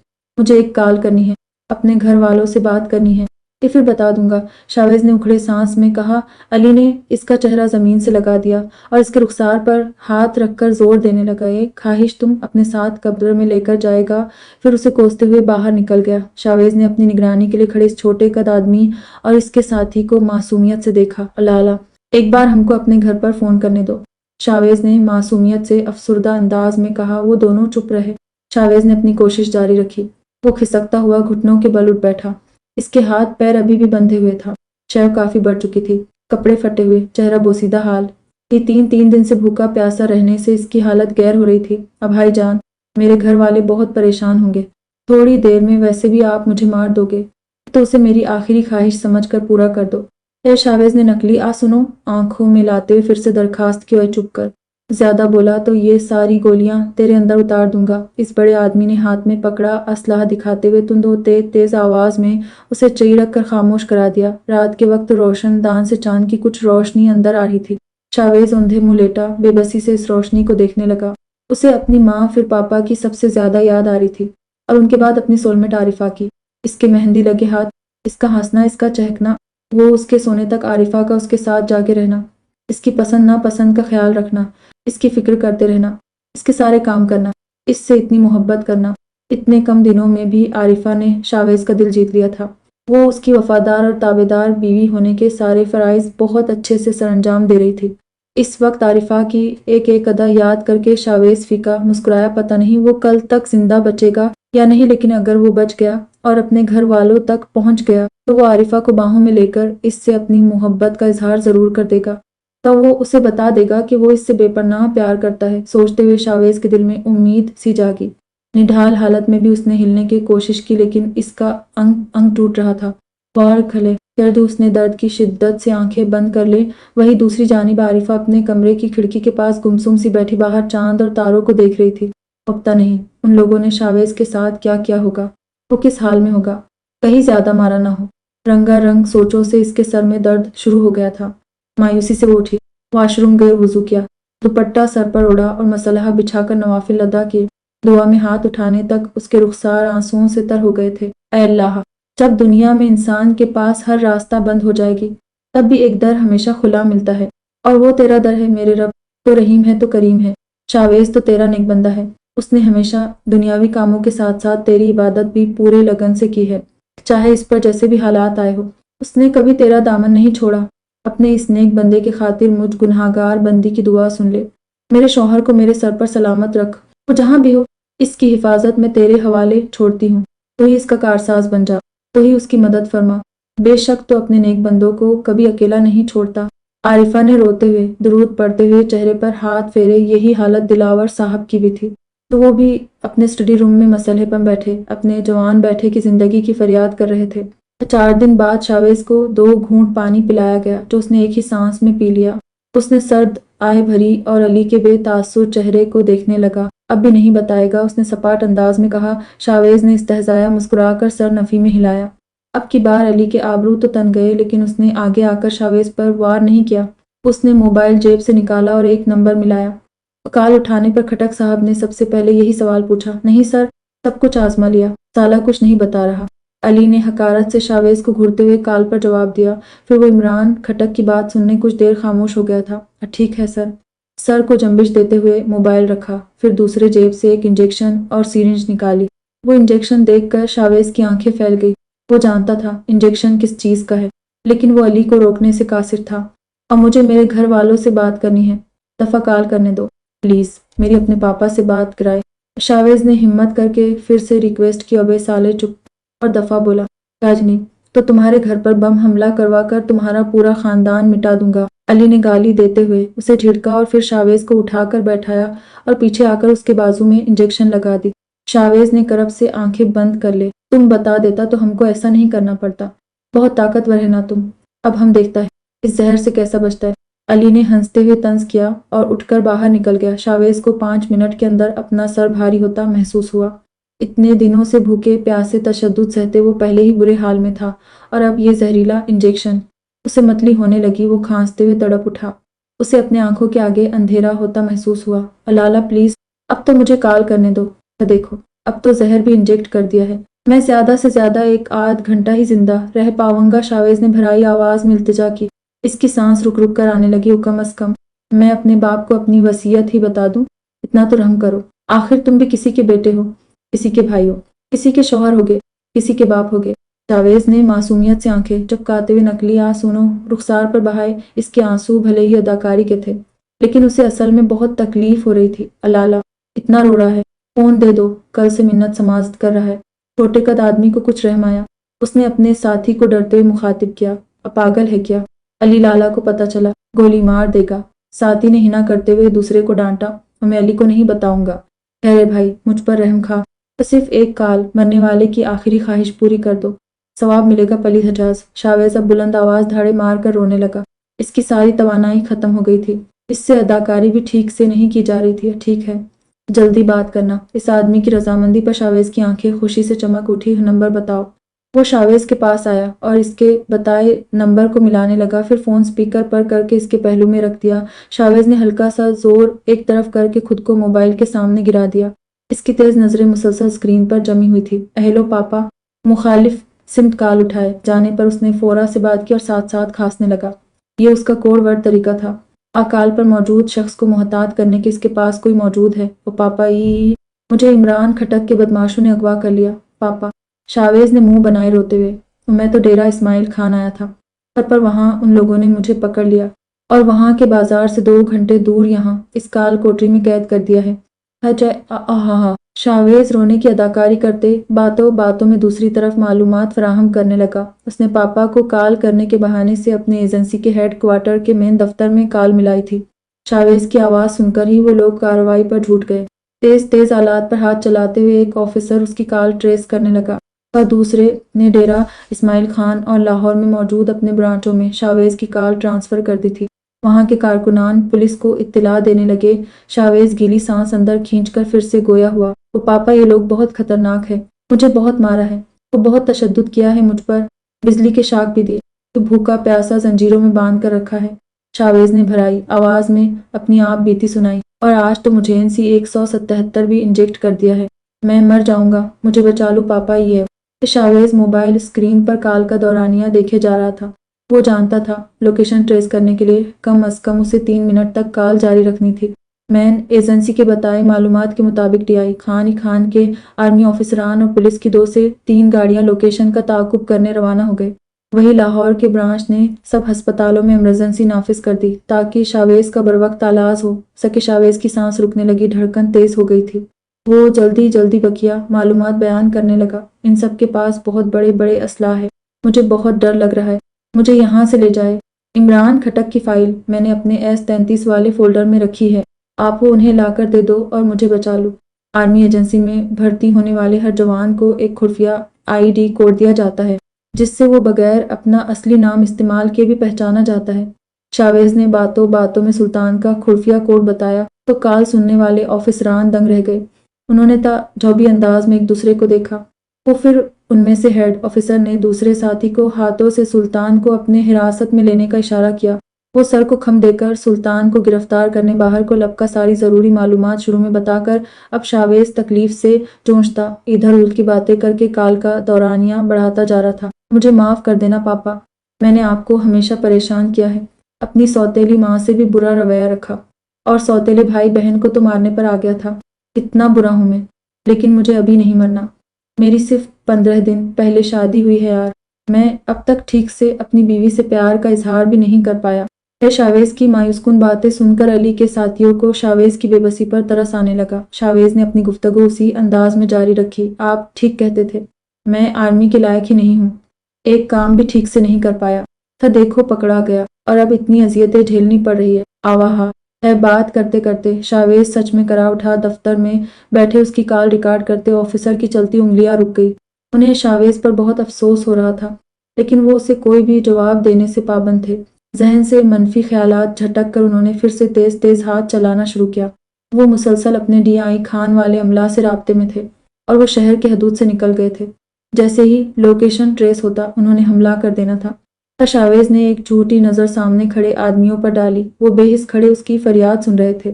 ایک کال کرنی ہے، اپنے گھر والوں سے بات کرنی ہے، پھر بتا دوں گا، شاویز نے اکھڑے سانس میں کہا۔ علی نے اس کا چہرہ زمین سے لگا دیا اور اس کے رخسار پر ہاتھ رکھ کر زور دینے لگا۔ ایک خواہش تم اپنے ساتھ قبر میں لے کر جائے گا؟ پھر اسے کوستے ہوئے باہر نکل گیا۔ شاویز نے اپنی نگرانی کے لیے کھڑے اس چھوٹے قد آدمی اور اس کے ساتھی کو معصومیت سے دیکھا۔ لالا، ایک بار ہم کو اپنے گھر پر فون کرنے دو، شاویز نے معصومیت سے افسردہ انداز میں کہا۔ وہ دونوں چپ رہے۔ شاویز نے اپنی کوشش جاری رکھی۔ وہ کھسکتا ہوا گھٹنوں کے بل اٹھ بیٹھا۔ اس کے ہاتھ پیر ابھی بھی بندھے ہوئے تھا۔ شیو کافی بڑھ چکی تھی، کپڑے پھٹے ہوئے، چہرہ بوسیدہ حال۔ یہ 3 دن سے بھوکا پیاسا رہنے سے اس کی حالت غیر ہو رہی تھی۔ اب بھائی جان، میرے گھر والے بہت پریشان ہوں گے، تھوڑی دیر میں ویسے بھی آپ مجھے مار دو گے، تو اسے میری آخری خواہش سمجھ کر پورا کر دو۔ شاویز نے نکلی سنو آنکھوں میں لاتے ہوئے پھر سے درخواست کی۔ چپ کر، زیادہ بولا تو یہ ساری گولیاں تیرے اندر اتار دوں گا۔ اس بڑے آدمی نے ہاتھ میں پکڑا اسلحہ دکھاتے ہوئے تند و تیز آواز میں اسے چیڑک کر خاموش کرا دیا۔ رات کے وقت روشن دان سے چاند کی کچھ روشنی اندر آ رہی تھی۔ شاویز اوندھے منہ لیٹا بے بسی سے اس روشنی کو دیکھنے لگا۔ اسے اپنی ماں پھر پاپا کی سب سے زیادہ یاد آ رہی تھی، اور ان کے بعد اپنی سول میٹ عارفہ کی۔ اس کے مہندی لگے ہاتھ اس کا ہنسنا، اس کا چہکنا، وہ اس کے سونے تک عارفہ کا اس کے ساتھ جاگے رہنا، اس کی پسند ناپسند کا خیال رکھنا، اس کی فکر کرتے رہنا، اس کے سارے کام کرنا، اس سے اتنی محبت کرنا۔ اتنے کم دنوں میں بھی عارفہ نے شاویز کا دل جیت لیا تھا۔ وہ اس کی وفادار اور تابعدار بیوی ہونے کے سارے فرائض بہت اچھے سے سر انجام دے رہی تھی۔ اس وقت عارفہ کی ایک ایک ادا یاد کر کے شاویز فیکا مسکرایا۔ پتہ نہیں وہ کل تک زندہ بچے گا یا نہیں، لیکن اگر وہ بچ گیا اور اپنے گھر والوں تک پہنچ گیا تو وہ عارفہ کو باہوں میں لے کر اس سے اپنی محبت کا اظہار ضرور کر دے گا۔ تو وہ اسے بتا دے گا کہ وہ اس سے بے پناہ پیار کرتا ہے۔ سوچتے ہوئے شاویز کے دل میں امید سی جاگی۔ نڈھال حالت میں بھی اس نے ہلنے کی کوشش کی، لیکن اس کا انگ انگ ٹوٹ رہا تھا۔ بار کھلے درد اس نے درد کی شدت سے آنکھیں بند کر لیں۔ وہیں دوسری جانب عارفہ اپنے کمرے کی کھڑکی کے پاس گمسم سی بیٹھی باہر چاند اور تاروں کو دیکھ رہی تھی۔ اب پتہ نہیں ان لوگوں نے شاویز کے ساتھ کیا کیا ہوگا، وہ کس حال میں ہوگا، کہیں زیادہ مارا نہ ہو۔ رنگا رنگ سوچوں سے اس کے سر میں درد شروع ہو گیا تھا۔ مایوسی سے وہ اٹھی، واش روم گئے، وضو کیا، دوپٹہ سر پر اوڑھا اور مسلح بچھا کر نوافل ادا کیے۔ دعا میں ہاتھ اٹھانے تک اس کے رخسار آنسوؤں سے تر ہو گئے تھے۔ اے اللہ، جب دنیا میں انسان کے پاس ہر راستہ بند ہو جائے گی، تب بھی ایک در ہمیشہ کھلا ملتا ہے، اور وہ تیرا در ہے میرے رب۔ تو رحیم ہے تو کریم ہے۔ شاویز تو تیرا نیک بندہ ہے، اس نے ہمیشہ دنیاوی کاموں کے ساتھ ساتھ تیری عبادت بھی پورے لگن سے کی ہے، چاہے اس پر جیسے بھی حالات آئے ہو۔ اس نے کبھی تیرا دامن نہیں چھوڑا۔ اپنے اس نیک بندے کے خاطر مجھ گنہگار بندی کی دعا سن لے۔ میرے شوہر کو میرے سر پر سلامت رکھ، وہ جہاں بھی ہو۔ اس کی حفاظت میں تیرے حوالے چھوڑتی ہوں، تو ہی اس کا کارساز بن جا، تو ہی اس کی مدد فرما۔ بے شک تو اپنے نیک بندوں کو کبھی اکیلا نہیں چھوڑتا۔ عارفہ نے روتے ہوئے، درود پڑھتے ہوئے چہرے پر ہاتھ پھیرے۔ یہی حالت دلاور صاحب کی بھی تھی، تو وہ بھی اپنے اسٹڈی روم میں مسلح پر بیٹھے اپنے جوان بیٹھے کی زندگی کی فریاد کر رہے تھے۔ 4 دن بعد شاویز کو 2 گھونٹ پانی پلایا گیا، جو اس نے ایک ہی سانس میں پی لیا۔ اس نے سرد آہ بھری اور علی کے بے تاثر چہرے کو دیکھنے لگا۔ اب بھی نہیں بتائے گا، اس نے سپاٹ انداز میں کہا۔ شاویز نے استہزائیہ مسکرا کر سر نفی میں ہلایا۔ اب کی بار علی کے آبرو تو تن گئے، لیکن اس نے آگے آ کر شاویز پر وار نہیں کیا۔ اس نے موبائل جیب سے نکالا اور ایک نمبر ملایا۔ کال اٹھانے پر کھٹک صاحب نے سب سے پہلے یہی سوال پوچھا۔ نہیں سر، سب کچھ آزما لیا، سالہ کچھ نہیں بتا رہا۔ علی نے حقارت سے شاویز کو گھورتے ہوئے کال پر جواب دیا۔ پھر وہ عمران کھٹک کی بات سننے کچھ دیر خاموش ہو گیا تھا۔ ٹھیک ہے سر۔ سر کو جنبش دیتے ہوئے موبائل رکھا، پھر دوسرے جیب سے ایک انجیکشن اور سیرنج نکالی۔ وہ انجیکشن دیکھ کر شاویز کی آنکھیں پھیل گئی۔ وہ جانتا تھا انجیکشن کس چیز کا ہے، لیکن وہ علی کو روکنے سے قاصر تھا۔ اور مجھے میرے گھر والوں سے بات کرنی ہے، دفعہ کال کرنے دو پلیز، میری اپنے پاپا سے بات کرائے۔ شاویز نے ہمت کر کے پھر سے ریکویسٹ کی۔ ابے سالے چپ، اور دفعہ بولا، راجنی تو تمہارے گھر پر بم حملہ کروا کر تمہارا پورا خاندان مٹا دوں گا۔ علی نے گالی دیتے ہوئے اسے جھڑکا اور پھر شاویز کو اٹھا کر بیٹھایا اور پیچھے آ کر اس کے بازو میں انجیکشن لگا دی۔ شاویز نے کرب سے آنکھیں بند کر لے۔ تم بتا دیتا تو ہم کو ایسا نہیں کرنا پڑتا، بہت طاقتور ہے نا تم، اب ہم دیکھتا ہے اس زہر سے کیسا بچتا ہے۔ علی نے ہنستے ہوئے طنز کیا اور اٹھ کر باہر نکل گیا۔ شاویز کو 5 منٹ کے اندر اپنا سر بھاری ہوتا محسوس ہوا۔ اتنے دنوں سے بھوکے پیاسے تشدد سہتے وہ پہلے ہی برے حال میں تھا، اور اب یہ زہریلا انجیکشن، اسے متلی ہونے لگی۔ وہ کھانستے ہوئے تڑپ اٹھا۔ اسے اپنے آنکھوں کے آگے اندھیرا ہوتا محسوس ہوا۔ لالا پلیز، اب تو مجھے کال کرنے دو۔ دیکھو، اب تو زہر بھی انجیکٹ کر دیا ہے، میں زیادہ سے زیادہ 1 آدھ گھنٹہ ہی زندہ رہ پاؤں گا۔ شاویز نے بھرائی آواز میں التجا کی۔ اس کی سانس رک رک کر آنے لگی۔ کم از کم میں اپنے باپ کو اپنی وصیت ہی بتا دوں، اتنا تو رحم کرو۔ آخر تم بھی کسی کے بیٹے ہو، کسی کے بھائی ہو، کسی کے شوہر ہوگے، کسی کے باپ ہوگے۔ شاویز نے معصومیت سے آنکھیں چپکاتے ہوئے نقلی آنسوؤں رخسار پر بہائے۔ اس کے آنسو بھلے ہی اداکاری کے تھے، لیکن اسے اصل میں بہت تکلیف ہو رہی تھی۔ لالا اتنا رو رہا ہے، فون دے دو، کل سے منت سماجت کر رہا ہے۔ چھوٹے قد آدمی کو کچھ رحم آیا۔ اس نے اپنے ساتھی کو ڈرتے ہوئے مخاطب کیا، اب پاگل ہے کیا؟ علی لالا کو پتہ چلا گولی مار دے گا۔ ساتھی نے ہنا کرتے ہوئے دوسرے کو ڈانٹا، اور میں علی کو نہیں بتاؤں گا۔ خیر بھائی، مجھ پر رحم کھا، تو صرف ایک کال، مرنے والے کی آخری خواہش پوری کر دو، ثواب ملے گا پلی حجاز۔ شاویز اب بلند آواز دھاڑے مار کر رونے لگا۔ اس کی ساری توانائی ختم ہو گئی تھی، اس سے اداکاری بھی ٹھیک سے نہیں کی جا رہی تھی۔ ٹھیک ہے، جلدی بات کرنا۔ اس آدمی کی رضامندی پر شاویز کی آنکھیں خوشی سے چمک اٹھی۔ نمبر بتاؤ۔ وہ شاویز کے پاس آیا اور اس کے بتائے نمبر کو ملانے لگا، پھر فون سپیکر پر کر کے اس کے پہلو میں رکھ دیا۔ شاویز نے ہلکا سا زور ایک طرف کر کے خود کو موبائل کے سامنے گرا دیا۔ اس کی تیز نظریں مسلسل اسکرین پر جمی ہوئی تھی۔ ہیلو پاپا، مخالف سمت کال اٹھائے جانے پر اس نے فورا سے بات کی اور ساتھ ساتھ کھانسنے لگا۔ یہ اس کا کوڈ ورڈ طریقہ تھا۔ اکال پر موجود شخص کو محتاط کرنے کے اس کے پاس کوئی موجود ہے۔ وہ پاپا مجھے عمران کھٹک کے بدماشوں نے اغوا کر لیا۔ پاپا، شاویز نے منہ بنائے روتے ہوئے۔ میں تو ڈیرہ اسماعیل خان آیا تھا، پر وہاں ان لوگوں نے مجھے پکڑ لیا اور وہاں کے بازار سے 2 گھنٹے دور یہاں اس کال کوٹری میں قید کر دیا ہے۔ شاویز رونے کی اداکاری کرتے باتوں باتوں میں دوسری طرف معلومات فراہم کرنے لگا۔ اس نے پاپا کو کال کرنے کے بہانے سے اپنے ایجنسی کے ہیڈ کوارٹر کے مین دفتر میں کال ملائی تھی۔ شاویز کی آواز سن کر ہی وہ لوگ کارروائی پر جھوٹ گئے۔ تیز تیز آلات پر ہاتھ چلاتے ہوئے ایک آفیسر اس کی کال ٹریس کرنے لگا اور دوسرے نے ڈیرہ اسماعیل خان اور لاہور میں موجود اپنے برانچوں میں شاویز کی کال ٹرانسفر کر دی تھی۔ وہاں کے کارکنان پولیس کو اطلاع دینے لگے۔ شاویز گیلی سانس اندر کھینچ کر پھر سے گویا ہوا۔ وہ پاپا، یہ لوگ بہت خطرناک ہے، مجھے بہت مارا ہے، وہ بہت تشدد کیا ہے مجھ پر، بجلی کے شاک بھی دیے، تو بھوکا پیاسا زنجیروں میں باندھ کر رکھا ہے۔ شاویز نے بھرائی آواز میں اپنی آپ بیتی سنائی، اور آج تو مجھے NC 177 بھی انجیکٹ کر دیا ہے، میں مر جاؤں گا، مجھے بچا لو پاپا۔ یہ ہے کہ شاویز موبائل اسکرین پر کال کا دورانیہ دیکھے جا رہا تھا۔ وہ جانتا تھا لوکیشن ٹریس کرنے کے لیے کم از کم اسے 3 منٹ تک کال جاری رکھنی تھی۔ مین ایجنسی کے بتائے معلومات کے مطابق DI خان کے آرمی آفیسران اور پولیس کی 2 سے 3 گاڑیاں لوکیشن کا تعاقب کرنے روانہ ہو گئے۔ وہی لاہور کے برانچ نے سب ہسپتالوں میں ایمرجنسی نافذ کر دی تاکہ شاویز کا بروقت علاج ہو سکے۔ شاویز کی سانس رکنے لگی، دھڑکن تیز ہو گئی تھی۔ وہ جلدی بکیا معلومات بیان کرنے لگا۔ ان سب کے پاس بہت بڑے بڑے اسلحے ہیں، مجھے بہت ڈر لگ رہا ہے، مجھے یہاں سے لے جائے۔ عمران کھٹک کی فائل میں نے اپنے S-33 والے فولڈر میں رکھی ہے، آپ وہ انہیں لا کر دے دو اور مجھے بچا لو۔ آرمی ایجنسی میں بھرتی ہونے والے ہر جوان کو ایک خفیہ ID کوڈ دیا جاتا ہے جس سے وہ بغیر اپنا اصلی نام استعمال کیے بھی پہچانا جاتا ہے۔ شاویز نے باتوں باتوں میں سلطان کا خفیہ کوڈ بتایا تو کال سننے والے آفیسران دنگ رہ گئے۔ انہوں نے تعجبی انداز میں ایک دوسرے کو دیکھا۔ وہ پھر ان میں سے ہیڈ آفیسر نے دوسرے ساتھی کو ہاتھوں سے سلطان کو اپنے حراست میں لینے کا اشارہ کیا۔ وہ سر کو خم دے کر سلطان کو گرفتار کرنے باہر کو لب کا ساری ضروری معلومات شروع میں بتا کر اب شاویز تکلیف سے جونچتا ادھر ادھر کی باتیں کر کے کال کا دورانیہ بڑھاتا جا رہا تھا۔ مجھے معاف کر دینا پاپا، میں نے آپ کو ہمیشہ پریشان کیا ہے، اپنی سوتیلی ماں سے بھی برا رویہ رکھا اور سوتیلے بھائی بہن کو تو مارنے پر آ گیا تھا۔ کتنا برا ہوں میں، لیکن مجھے ابھی نہیں مرنا، میری صرف 15 دن پہلے شادی ہوئی ہے یار، میں اب تک ٹھیک سے اپنی بیوی سے پیار کا اظہار بھی نہیں کر پایا۔ شاویز کی مایوس کن باتیں سن کر علی کے ساتھیوں کو شاویز کی بے بسی پر ترس آنے لگا۔ شاویز نے اپنی گفتگو اسی انداز میں جاری رکھی، آپ ٹھیک کہتے تھے، میں آرمی کے لائق ہی نہیں ہوں، ایک کام بھی ٹھیک سے نہیں کر پایا تھا، دیکھو پکڑا گیا اور اب اتنی اذیتیں جھیلنی پڑ رہی ہے۔ آواہا ہے بات کرتے کرتے شاویز سچ میں کرا اٹھا۔ دفتر میں بیٹھے اس کی کال ریکارڈ کرتے آفیسر کی چلتی انگلیاں رک گئی۔ انہیں شاویز پر بہت افسوس ہو رہا تھا، لیکن وہ اسے کوئی بھی جواب دینے سے پابند تھے۔ ذہن سے منفی خیالات جھٹک کر انہوں نے پھر سے تیز تیز ہاتھ چلانا شروع کیا۔ وہ مسلسل اپنے DI خان والے عملہ سے رابطے میں تھے اور وہ شہر کے حدود سے نکل گئے تھے۔ جیسے ہی لوکیشن ٹریس ہوتا انہوں نے حملہ کر دینا تھا۔ شاویز نے ایک جھوٹی نظر سامنے کھڑے آدمیوں پر ڈالی، وہ بے حس کھڑے اس کی فریاد سن رہے تھے۔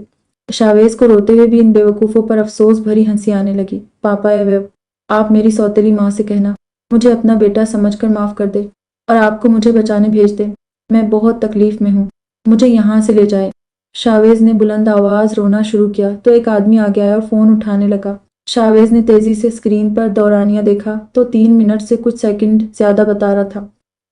شاویز کو روتے ہوئے بھی ان بیوقوفوں پر افسوس بھری ہنسی آنے لگی۔ پاپا ایوب، آپ میری سوتیلی ماں سے کہنا مجھے اپنا بیٹا سمجھ کر معاف کر دے اور آپ کو مجھے بچانے بھیج دے، میں بہت تکلیف میں ہوں، مجھے یہاں سے لے جائے۔ شاویز نے بلند آواز رونا شروع کیا تو ایک آدمی آگے آیا اور فون اٹھانے لگا۔ شاویز نے تیزی سے اسکرین پر دورانیہ دیکھا تو 3 منٹ سے کچھ سیکنڈ زیادہ بتا رہا تھا۔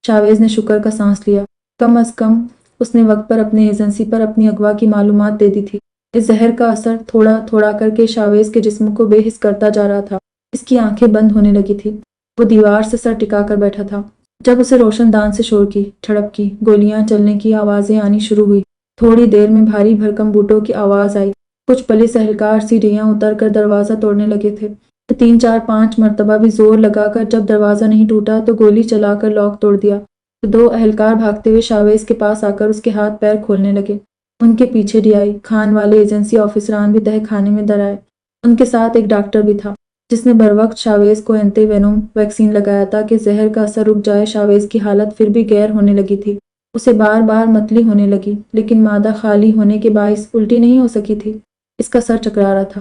شاویز نے شکر کا سانس لیا، کم از کم اس نے وقت پر اپنے ایجنسی پر اپنی اغوا کی معلومات دے دی تھی۔ اس زہر کا اثر تھوڑا تھوڑا کر کے شاویز کے جسم کو بے حس کرتا جا رہا تھا۔ اس کی آنکھیں بند ہونے لگی تھی، وہ دیوار سے سر ٹکا کر بیٹھا تھا۔ جب اسے روشن دان سے شور کی، ٹھڑپ کی، گولیاں چلنے کی آوازیں آنی شروع ہوئی۔ تھوڑی دیر میں بھاری بھرکم بوٹوں کی آواز آئی۔ کچھ پولیس اہلکار سیڑھیاں اتر کر دروازہ توڑنے لگے تھے۔ 3 4 5 مرتبہ بھی زور لگا کر جب دروازہ نہیں ٹوٹا تو گولی چلا کر لاک توڑ دیا۔ 2 اہلکار بھاگتے ہوئے شاویز کے پاس آ کر اس کے ہاتھ پیر کھولنے لگے۔ ان کے پیچھے DI خان والے ایجنسی آفیسران بھی تہہ خانے میں در آئے۔ ان کے ساتھ ایک ڈاکٹر بھی تھا جس نے بروقت شاویز کو اینٹی وینوم ویکسین لگایا تھا کہ زہر کا اثر رک جائے۔ شاویز کی حالت پھر بھی غیر ہونے لگی تھی، اسے بار بار متلی ہونے لگی، لیکن معدہ خالی ہونے کے باعث الٹی نہیں ہو سکی تھی، اس کا سر چکرا رہا تھا۔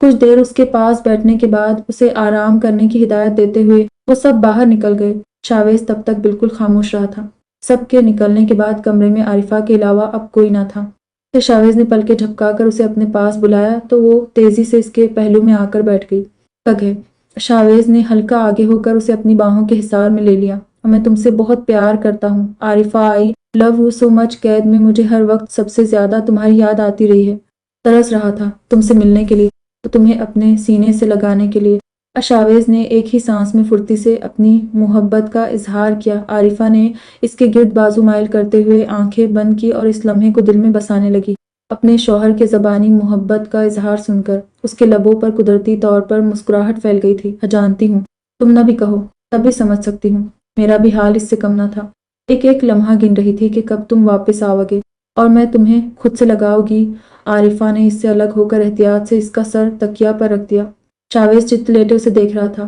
کچھ دیر اس کے پاس بیٹھنے کے بعد اسے آرام کرنے کی ہدایت دیتے ہوئے وہ سب باہر نکل گئے۔ شاویز تب تک بالکل خاموش رہا تھا۔ سب کے نکلنے کے بعد کمرے میں عارفہ کے علاوہ اب کوئی نہ تھا۔ پھر شاویز نے پلکیں جھپکا کر اسے اپنے پاس بلایا تو وہ تیزی سے اس کے پہلو میں آ کر بیٹھ گئی۔ کگ ہے، شاویز نے ہلکا آگے ہو کر اسے اپنی باہوں کے حصار میں لے لیا۔ اور میں تم سے بہت پیار کرتا ہوں عارفہ، آئی لو یو سو مچ۔ قید میں مجھے ہر وقت سب سے زیادہ تمہاری یاد آتی رہی ہے۔ ترس رہا تھا تم سے ملنے کے لیے، تو تمہیں اپنے سینے سے لگانے کے لیے۔ شاویز نے ایک ہی سانس میں پھرتی سے اپنی محبت کا اظہار کیا۔ عارفہ نے اس کے گرد بازو مائل کرتے ہوئے آنکھیں بند کی اور اس لمحے کو دل میں بسانے لگی۔ اپنے شوہر کے زبانی محبت کا اظہار سن کر اس کے لبوں پر قدرتی طور پر مسکراہٹ پھیل گئی تھی۔ جانتی ہوں تم نہ بھی کہو تب بھی سمجھ سکتی ہوں، میرا بھی حال اس سے کم نہ تھا۔ ایک ایک لمحہ گن رہی تھی کہ کب تم واپس آؤ گے اور میں تمہیں خود سے لگاؤ گی۔ عارفہ نے اس سے الگ ہو کر احتیاط سے اس کا سر تکیہ پر رکھ دیا۔ شاویز چت لیٹے اسے دیکھ رہا تھا۔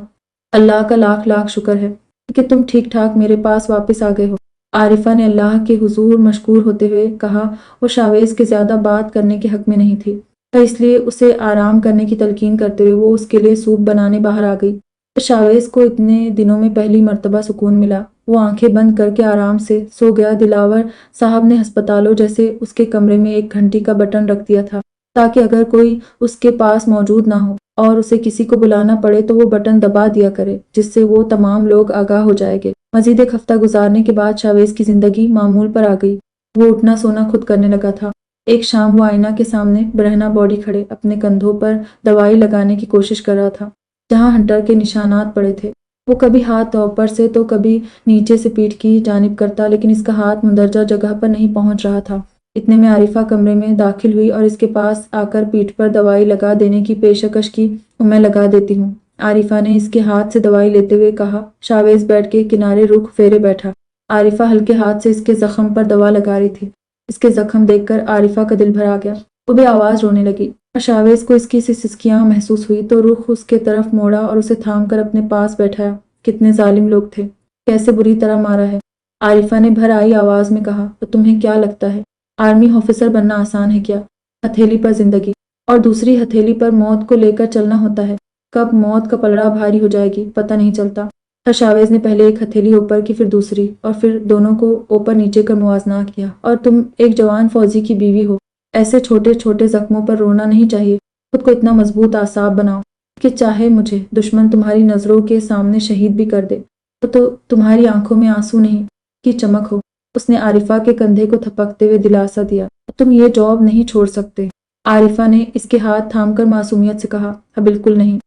اللہ کا لاکھ لاکھ شکر ہے کہ تم ٹھیک ٹھاک میرے پاس واپس آ گئے ہو، عارفہ نے اللہ کے حضور مشکور ہوتے ہوئے کہا۔ وہ شاویز کے زیادہ بات کرنے کے حق میں نہیں تھی، اس لیے اسے آرام کرنے کی تلقین کرتے ہوئے وہ اس کے لیے سوپ بنانے باہر آ گئی۔ شاویز کو اتنے دنوں میں پہلی مرتبہ سکون ملا۔ وہ آنکھیں بند کر کے آرام سے سو گیا۔ دلاور صاحب نے ہسپتالوں جیسے اس کے کمرے میں ایک گھنٹی کا بٹن رکھ دیا تھا تاکہ اگر کوئی اس کے پاس موجود نہ ہو اور اسے کسی کو بلانا پڑے تو وہ بٹن دبا دیا کرے، جس سے وہ تمام لوگ آگاہ ہو جائیں گے۔ مزید ایک ہفتہ گزارنے کے بعد شاویز کی زندگی معمول پر آ گئی۔ وہ اٹھنا سونا خود کرنے لگا تھا۔ ایک شام وہ آئینہ کے سامنے برہنہ باڈی کھڑے اپنے کندھوں پر دوائی لگانے کی کوشش کر رہا تھا جہاں ہنٹر کے نشانات پڑے تھے۔ وہ کبھی ہاتھ اوپر سے تو کبھی نیچے سے پیٹھ کی جانب کرتا، لیکن اس کا ہاتھ مندرجہ جگہ پر نہیں پہنچ رہا تھا۔ اتنے میں عارفہ کمرے میں داخل ہوئی اور اس کے پاس آ کر پیٹھ پر دوائی لگا دینے کی پیشکش کی۔ میں لگا دیتی ہوں، عارفہ نے اس کے ہاتھ سے دوائی لیتے ہوئے کہا۔ شاویز بیٹھ کے کنارے رخ پھیرے بیٹھا۔ عارفہ ہلکے ہاتھ سے اس کے زخم پر دوا لگا رہی تھی۔ اس کے زخم دیکھ کر عارفہ کا دل بھر آ گیا۔ وہ بے آواز رونے لگی اور شاویز کو اس کی سی سسکیاں محسوس ہوئی تو رخ اس کے طرف موڑا اور اسے تھام کر اپنے پاس بیٹھایا۔ کتنے ظالم لوگ تھے، کیسے بری طرح مارا ہے، عارفہ نے بھر آئی آواز میں کہا۔ تو تمہیں کیا لگتا ہے آرمی آفیسر بننا آسان ہے کیا؟ ہتھیلی پر زندگی اور دوسری ہتھیلی پر موت کو لے کر چلنا ہوتا ہے۔ کب موت کا پلڑا بھاری ہو جائے گی پتہ نہیں چلتا۔ شاویز نے پہلے ایک ہتھیلی اوپر کی، پھر دوسری، اور پھر دونوں کو اوپر نیچے کر موازنہ کیا۔ اور تم ایک جوان فوجی کی بیوی ہو، ایسے چھوٹے چھوٹے زخموں پر رونا نہیں چاہیے۔ خود کو اتنا مضبوط اعصاب بناؤ کہ چاہے مجھے دشمن تمہاری نظروں کے سامنے شہید بھی کر دے تو تمہاری آنکھوں میں آنسو نہیں کی چمک ہو۔ اس نے عارفہ کے کندھے کو تھپکتے ہوئے دلاسا دیا۔ تم یہ جاب نہیں چھوڑ سکتے، عارفہ نے اس کے ہاتھ تھام کر معصومیت سے کہا۔ بالکل نہیں،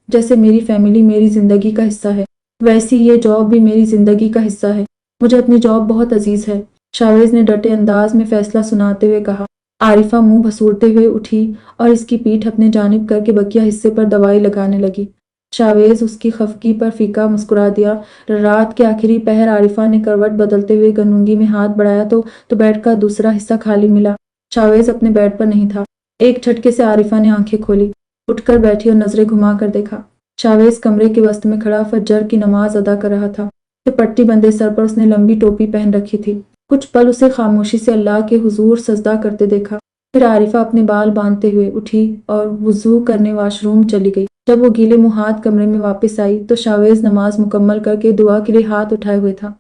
جیسے میری فیملی میری زندگی کا حصہ ہے، ویسی یہ جاب بھی میری زندگی کا حصہ ہے۔ مجھے اپنی جاب بہت عزیز ہے، شاویز نے ڈٹے انداز میں فیصلہ سناتے ہوئے کہا۔ عارفہ منہ بھسورتے ہوئے اٹھی اور اس کی پیٹھ اپنے جانب کر کے بقیہ حصے پر دوائی لگانے لگی۔ شاویز اس کی خفگی پر پھیکا مسکرا دیا۔ رات کے آخری پہر عارفہ نے کروٹ بدلتے ہوئے گنونگی میں ہاتھ بڑھایا تو بیڈ کا دوسرا حصہ خالی ملا۔ شاویز اپنے بیڈ پر نہیں تھا۔ ایک جھٹکے سے عارفہ نے آنکھیں کھولی، اٹھ کر بیٹھی اور نظریں گھما کر دیکھا۔ شاویز کمرے کے وسط میں کھڑا فجر کی نماز ادا کر رہا تھا۔ پٹی بندے سر پر اس نے لمبی ٹوپی پہن رکھی تھی۔ کچھ پل اسے خاموشی سے اللہ کے حضور سجدہ کرتے دیکھا۔ پھر عارفہ اپنے بال باندھتے ہوئے اٹھی اور وضو کرنے واش روم چلی گئی۔ جب وہ گیلے منہ ہاتھ کمرے میں واپس آئی تو شاویز نماز مکمل کر کے دعا کے لیے ہاتھ اٹھائے ہوئے تھا۔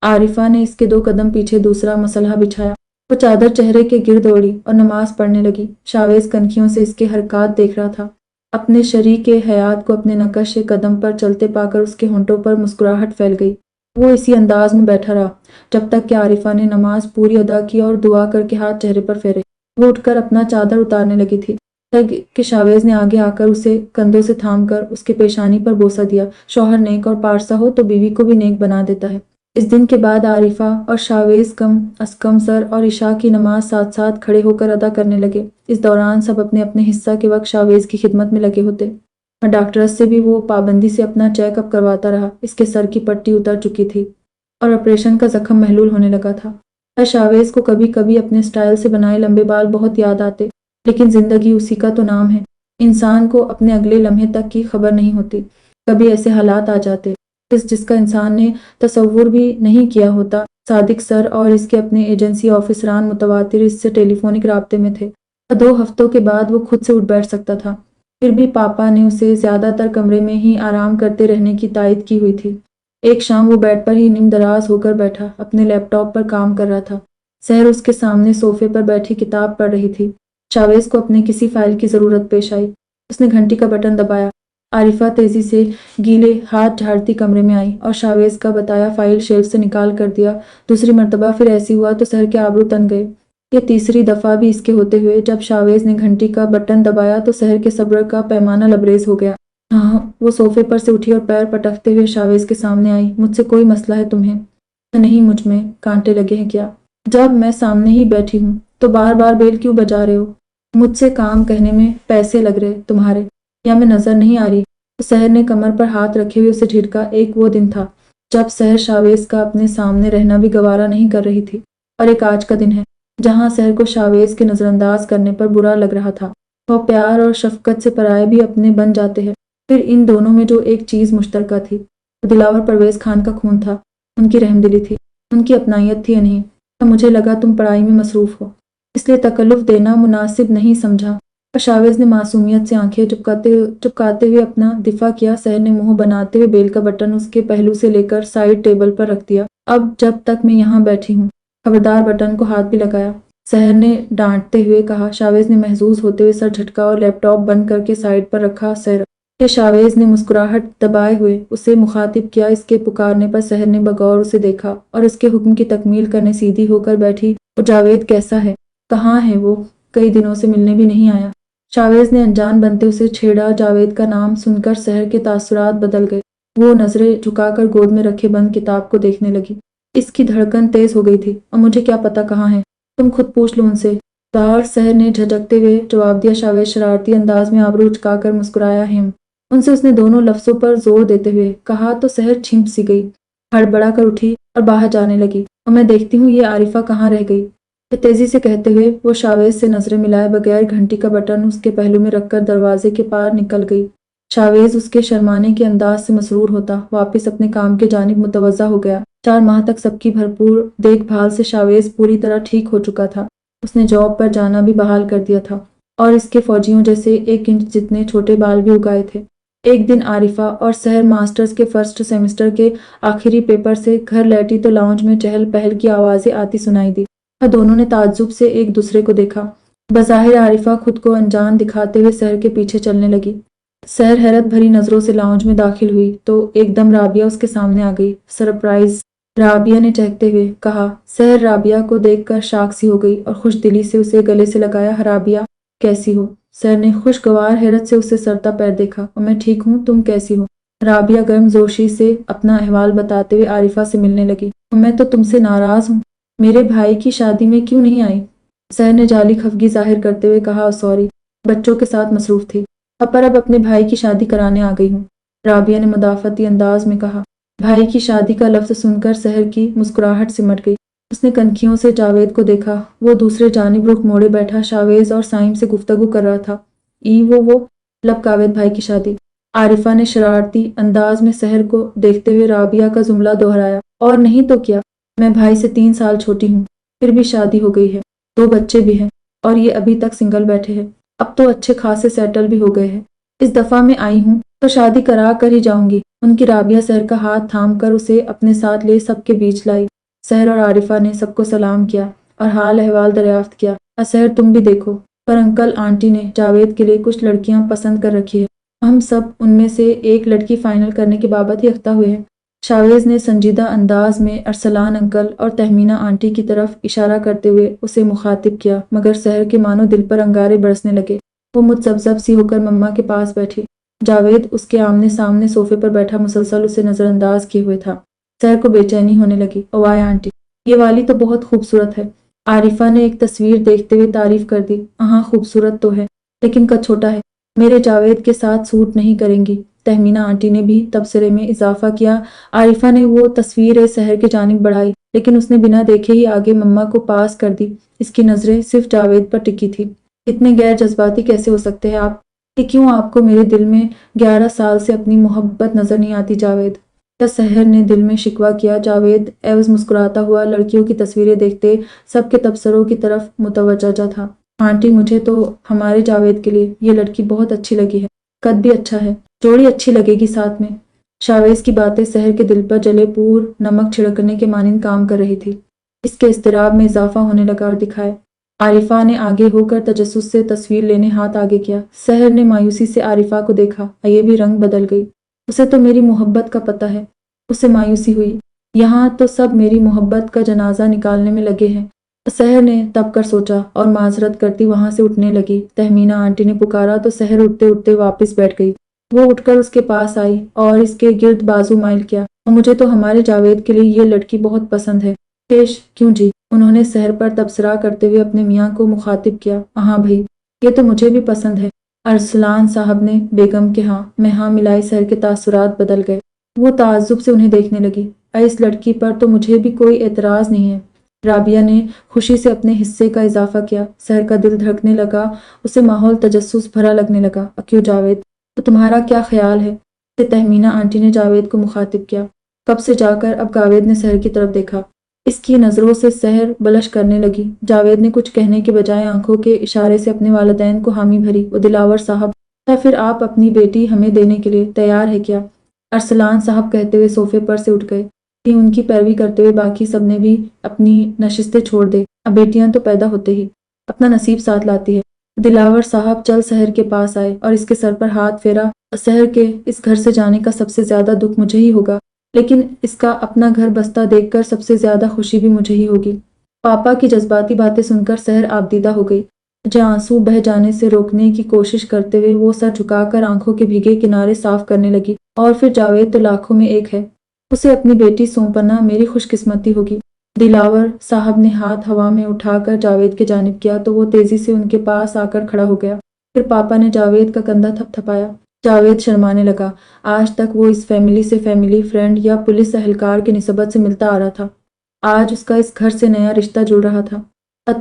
عارفہ نے اس کے 2 قدم پیچھے دوسرا مسلح بچھایا۔ وہ چادر چہرے کے گرد اوڑھی اور نماز پڑھنے لگی۔ شاویز کنکھیوں سے اس کے حرکات دیکھ رہا تھا۔ اپنے شریک حیات کو اپنے نقش قدم پر چلتے پا کر اس کے ہونٹوں پر مسکراہٹ پھیل گئی۔ وہ اسی انداز میں بیٹھا رہا جب تک کہ عارفہ نے نماز پوری ادا کی اور دعا کر کے ہاتھ چہرے پر پھیرے۔ وہ اٹھ کر اپنا چادر اتارنے لگی تھی کہ شاویز نے آگے آ کر اسے کندھوں سے تھام کر اس کے پیشانی پر بوسہ دیا۔ شوہر نیک اور پارسا ہو تو بیوی کو بھی نیک بنا دیتا ہے۔ اس دن کے بعد عارفہ اور شاویز کم از کم سر اور عشاء کی نماز ساتھ ساتھ کھڑے ہو کر ادا کرنے لگے۔ اس دوران سب اپنے اپنے حصہ کے وقت شاویز کی خدمت میں لگے ہوتے اور ڈاکٹرس سے بھی وہ پابندی سے اپنا چیک اپ کرواتا رہا۔ اس کے سر کی پٹی اتر چکی تھی اور آپریشن کا زخم محلول ہونے لگا تھا۔ شاویز کو کبھی کبھی اپنے سٹائل سے بنائے لمبے بال بہت یاد آتے، لیکن زندگی اسی کا تو نام ہے۔ انسان کو اپنے اگلے لمحے تک کی خبر نہیں ہوتی۔ کبھی ایسے حالات آ جاتے جس کا انسان نے تصور بھی نہیں کیا ہوتا۔ صادق سر اور اس کے اپنے ایجنسی آفیسران متواتر اس سے ٹیلی فونک رابطے میں تھے۔ 2 ہفتوں کے بعد وہ خود سے اٹھ بیٹھ سکتا تھا۔ پھر بھی پاپا نے اسے زیادہ تر کمرے میں ہی آرام کرتے رہنے کی تائید کی ہوئی تھی۔ ایک شام وہ بیڈ پر ہی نیم دراز ہو کر بیٹھا اپنے لیپ ٹاپ پر کام کر رہا تھا۔ سحر اس کے سامنے صوفے پر بیٹھی کتاب پڑھ رہی تھی۔ شاویز کو اپنے کسی فائل کی ضرورت پیش آئی۔ اس نے گھنٹی کا بٹن دبایا۔ عارفہ تیزی سے گیلے ہاتھ جھاڑتی کمرے میں آئی اور شاویز کا بتایا فائل شیلف سے نکال کر دیا۔ دوسری مرتبہ پھر ایسی ہوا تو سحر کے آبرو تن گئے۔ یہ تیسری دفعہ بھی اس کے ہوتے ہوئے جب شاویز نے گھنٹی کا بٹن دبایا تو سحر کے صبر کا پیمانہ لبریز ہو گیا۔ ہاں، وہ صوفے پر سے اٹھی اور پیر پٹکتے ہوئے شاویز کے سامنے آئی۔ مجھ سے کوئی مسئلہ ہے تمہیں؟ نہیں، مجھ میں کانٹے لگے ہیں کیا؟ جب میں سامنے ہی بیٹھی ہوں تو بار بار بیل کیوں بجا رہے ہو؟ مجھ سے کام کہنے میں پیسے لگ رہے تمہارے، یا میں نظر نہیں آ رہی؟ سحر نے کمر پر ہاتھ رکھے ہوئے اسے جھٹکا۔ ایک وہ دن تھا جب سحر شاویز کا اپنے سامنے رہنا بھی گوارا نہیں کر رہی تھی، اور ایک آج کا دن ہے جہاں سحر کو شاویز کے نظر انداز کرنے پر برا لگ رہا تھا۔ وہ پیار اور شفقت سے پرائے بھی اپنے بن جاتے ہیں۔ پھر ان دونوں میں جو ایک چیز مشترکہ تھی وہ دلاور پرویز خان کا خون تھا، ان کی رحم دلی تھی، ان کی اپنائیت تھی یا نہیں؟ مجھے لگا تم پڑھائی میں مصروف ہو، اس لیے تکلف دینا مناسب نہیں سمجھا۔ پر شاویز نے معصومیت سے آنکھیں چپکاتے ہوئے اپنا دفاع کیا۔ سحر نے منہ بناتے ہوئے بیل کا بٹن اس کے پہلو سے لے کر سائیڈ ٹیبل پر رکھ دیا۔ اب جب تک میں یہاں بیٹھی ہوں، خبردار بٹن کو ہاتھ بھی لگایا، سحر نے ڈانٹتے ہوئے کہا۔ شاویز نے محظوظ ہوتے ہوئے سر جھٹکا اور لیپ ٹاپ بند کر کے سائیڈ پر رکھا۔ سحر کہ شاویز نے مسکراہٹ دبائے ہوئے اسے مخاطب کیا۔ اس کے پکارنے پر سحر نے بغور اسے دیکھا اور اس کے حکم کی تکمیل کرنے سیدھی ہو کر بیٹھی۔ وہ جاوید کیسا ہے؟ کہاں ہے وہ؟ کئی دنوں سے ملنے بھی نہیں آیا۔ شاویز نے انجان بنتے اسے چھیڑا۔ جاوید کا نام سن کر سحر کے تاثرات بدل گئے۔ وہ نظریں جھکا کر گود میں رکھے بند کتاب کو دیکھنے لگی۔ اس کی دھڑکن تیز ہو گئی تھی۔ اور مجھے کیا پتا کہاں ہے؟ تم خود پوچھ لو ان سے۔ سحر نے جھجکتے ہوئے جواب دیا۔ شاویز شرارتی انداز میں آبرو اچکا کر مسکرایا۔ ان سے اس نے دونوں لفظوں پر زور دیتے ہوئے کہا تو سحر چھنپ سی گئی، ہڑبڑا کر اٹھی اور باہر جانے لگی۔ اور میں دیکھتی ہوں یہ عارفہ کہاں رہ گئی۔ یہ تیزی سے کہتے ہوئے وہ شاویز سے نظریں ملائے بغیر گھنٹی کا بٹن اس کے پہلو میں رکھ کر دروازے کے پار نکل گئی۔ شاویز اس کے شرمانے کے انداز سے مسرور ہوتا واپس اپنے کام کے جانب متوجہ ہو گیا۔ 4 ماہ تک سب کی بھرپور دیکھ بھال سے شاویز پوری طرح ٹھیک ہو چکا تھا۔ اس نے جاب پر جانا بھی بحال کر دیا تھا اور اس کے فوجیوں جیسے 1 انچ جتنے چھوٹے بال بھی اگائے تھے۔ ایک دن عارفہ اور سحر ماسٹرز کے فرسٹ سیمسٹر کے آخری پیپر سے گھر لیٹی تو لاؤنج میں چہل پہل کی آوازیں آتی سنائی دی اور دونوں نے تعجب سے ایک دوسرے کو دیکھا۔ بظاہر عارفہ خود کو انجان دکھاتے ہوئے سحر کے پیچھے چلنے لگی۔ سحر حیرت بھری نظروں سے لاؤنج میں داخل ہوئی تو ایک دم رابعہ اس کے سامنے آ گئی۔ سرپرائز! رابعہ نے چہکتے ہوئے کہا۔ سحر رابعہ کو دیکھ کر شاک سی ہو گئی اور خوش دلی سے اسے گلے سے لگایا۔ رابعہ کیسی ہو؟ سحر نے خوشگوار حیرت سے اسے سرتا پیر دیکھا۔ اور میں ٹھیک ہوں، تم کیسی ہو؟ رابعہ گرم جوشی سے اپنا احوال بتاتے ہوئے عارفہ سے ملنے لگی۔ اور میں تو تم سے ناراض ہوں، میرے بھائی کی شادی میں کیوں نہیں آئی؟ سحر نے جعلی خفگی ظاہر کرتے ہوئے کہا۔ سوری، بچوں کے ساتھ مصروف تھی، پر اب اپنے بھائی کی شادی کرانے آ گئی ہوں، رابعہ نے مدافعتی انداز میں کہا۔ بھائی کی شادی کا لفظ سن کر سحر کی مسکراہٹ سمٹ گئی۔ اس نے کنکھیوں سے جاوید کو دیکھا۔ وہ دوسرے جانب رخ موڑے بیٹھا شاویز اور سائم سے گفتگو کر رہا تھا۔ وہ لب جاوید بھائی کی شادی؟ عارفہ نے شرارتی انداز میں سحر کو دیکھتے ہوئے رابعہ کا جملہ دہرایا۔ اور نہیں تو کیا، میں بھائی سے 3 سال چھوٹی ہوں، پھر بھی شادی ہو گئی ہے، 2 بچے بھی ہیں، اور یہ ابھی تک سنگل بیٹھے ہیں۔ اب تو اچھے خاصے سیٹل بھی ہو گئے ہیں۔ اس دفعہ میں آئی ہوں تو شادی کرا کر ہی جاؤں گی ان کی۔ رابعہ سحر کا ہاتھ تھام کر اسے اپنے ساتھ لے سب کے بیچ لائی۔ سحر اور عارفہ نے سب کو سلام کیا اور حال احوال دریافت کیا۔ سحر تم بھی دیکھو، پر انکل آنٹی نے جاوید کے لیے کچھ لڑکیاں پسند کر رکھی ہے، ہم سب ان میں سے ایک لڑکی فائنل کرنے کے بابت ہی اختہ ہوئے ہیں۔ شاویز نے سنجیدہ انداز میں ارسلان انکل اور تہمینہ آنٹی کی طرف اشارہ کرتے ہوئے اسے مخاطب کیا، مگر سحر کے مانو دل پر انگارے برسنے لگے۔ وہ متذبذب سی ہو کر مما کے پاس بیٹھی۔ جاوید اس کے آمنے سامنے صوفے پر بیٹھا مسلسل اسے نظر انداز کیے ہوئے تھا۔ سحر کو بے چینی ہونے لگی۔ اوائے آنٹی، یہ والی تو بہت خوبصورت ہے۔ عارفہ نے ایک تصویر دیکھتے ہوئے تعریف کر دی۔ ہاں خوبصورت تو ہے، لیکن قد چھوٹا ہے، میرے جاوید کے ساتھ سوٹ نہیں کریں گی، تہمینہ آنٹی نے بھی تبصرے میں اضافہ کیا۔ عارفہ نے وہ تصویر سحر کی جانب بڑھائی، لیکن اس نے بنا دیکھے ہی آگے مما کو پاس کر دی۔ اس کی نظریں صرف جاوید پر ٹکی تھی۔ اتنے غیر جذباتی کیسے ہو سکتے ہیں آپ؟ کہ کیوں آپ کو میرے دل میں 11 سال سے اپنی محبت نظر نہیں آتی جاوید؟ سحر نے دل میں شکوہ کیا۔ جاوید عوض مسکراتا ہوا لڑکیوں کی تصویریں دیکھتے سب کے تبصروں کی طرف متوجہ تھا۔ آنٹی مجھے تو ہمارے جاوید کے لیے یہ لڑکی بہت اچھی لگی ہے، قد بھی اچھا ہے، جوڑی اچھی لگے گی ساتھ میں۔ شاویز کی باتیں سحر کے دل پر جلے پور نمک چھڑکنے کے مانند کام کر رہی تھی۔ اس کے اضطراب میں اضافہ ہونے لگا اور دکھائے۔ عارفہ نے آگے ہو کر تجسس سے تصویر لینے ہاتھ آگے کیا۔ سحر نے مایوسی سے عارفہ کو دیکھا اور یہ بھی رنگ بدل گئی۔ اسے تو میری محبت کا پتہ ہے۔ اسے مایوسی ہوئی۔ یہاں تو سب میری محبت کا جنازہ نکالنے میں لگے ہیں۔ سحر نے تب کر سوچا اور معذرت کرتی وہاں سے اٹھنے لگی۔ تہمینہ آنٹی نے پکارا تو سحر اٹھتے اٹھتے واپس بیٹھ گئی۔ وہ اٹھ کر اس کے پاس آئی اور اس کے گرد بازو مائل کیا۔ اور مجھے تو ہمارے جاوید کے لیے یہ لڑکی بہت پسند ہے۔ پیش کیوں جی؟ انہوں نے سحر پر تبصرہ کرتے ہوئے اپنے میاں کو مخاطب کیا۔ ہاں بھائی، یہ تو مجھے بھی پسند ہے۔ ارسلان صاحب نے بیگم کے ہاں میں ہاں ملائی۔ سحر کے تاثرات بدل گئے۔ وہ تعجب سے انہیں دیکھنے لگی۔ اس لڑکی پر تو مجھے بھی کوئی اعتراض نہیں ہے۔ رابعہ نے خوشی سے اپنے حصے کا اضافہ کیا۔ سحر کا دل دھڑکنے لگا، اسے ماحول تجسس بھرا لگنے لگا۔ کیوں جاوید، تو تمہارا کیا خیال ہے؟ تہمینہ آنٹی نے جاوید کو مخاطب کیا۔ کب سے جا کر اب جاوید نے سحر کی طرف دیکھا۔ اس کی نظروں سے سحر بلش کرنے لگی۔ جاوید نے کچھ کہنے کے بجائے آنکھوں کے اشارے سے اپنے والدین کو حامی بھری۔ وہ دلاور صاحب، یا پھر آپ اپنی بیٹی ہمیں دینے کے لیے تیار ہے کیا؟ ارسلان صاحب کہتے ہوئے صوفے پر سے اٹھ گئے۔ ان کی پیروی کرتے ہوئے باقی سب نے بھی اپنی نشستیں چھوڑ دے۔ اب بیٹیاں تو پیدا ہوتے ہی اپنا نصیب ساتھ لاتی ہے۔ دلاور صاحب چل سحر کے پاس آئے اور اس کے سر پر ہاتھ پھیرا۔ سحر کے اس گھر سے جانے کا سب سے زیادہ دکھ مجھے ہی ہوگا، لیکن اس کا اپنا گھر بستہ دیکھ کر سب سے زیادہ خوشی بھی مجھے ہی ہوگی۔ پاپا کی جذباتی باتیں سن کر سحر آبدیدہ ہو گئی۔ جہاں آنسو بہہ جانے سے روکنے کی کوشش کرتے ہوئے وہ سر جھکا کر آنکھوں کے بھیگے کنارے صاف کرنے لگی۔ اور پھر جاوید تو لاکھوں میں ایک ہے، اسے اپنی بیٹی سونپنا میری خوش قسمتی ہوگی۔ دلاور صاحب نے ہاتھ ہوا میں اٹھا کر جاوید کی جانب کیا تو وہ تیزی سے ان کے پاس آ کر کھڑا ہو گیا۔ پھر پاپا نے جاوید کا کندھا تھپ تھپایا۔ جاوید شرمانے لگا۔ آج تک وہ اس فیملی سے فیملی فرینڈ یا پولیس اہلکار کی نسبت سے ملتا آ رہا تھا۔ آج اس کا اس گھر سے نیا رشتہ جڑ رہا تھا۔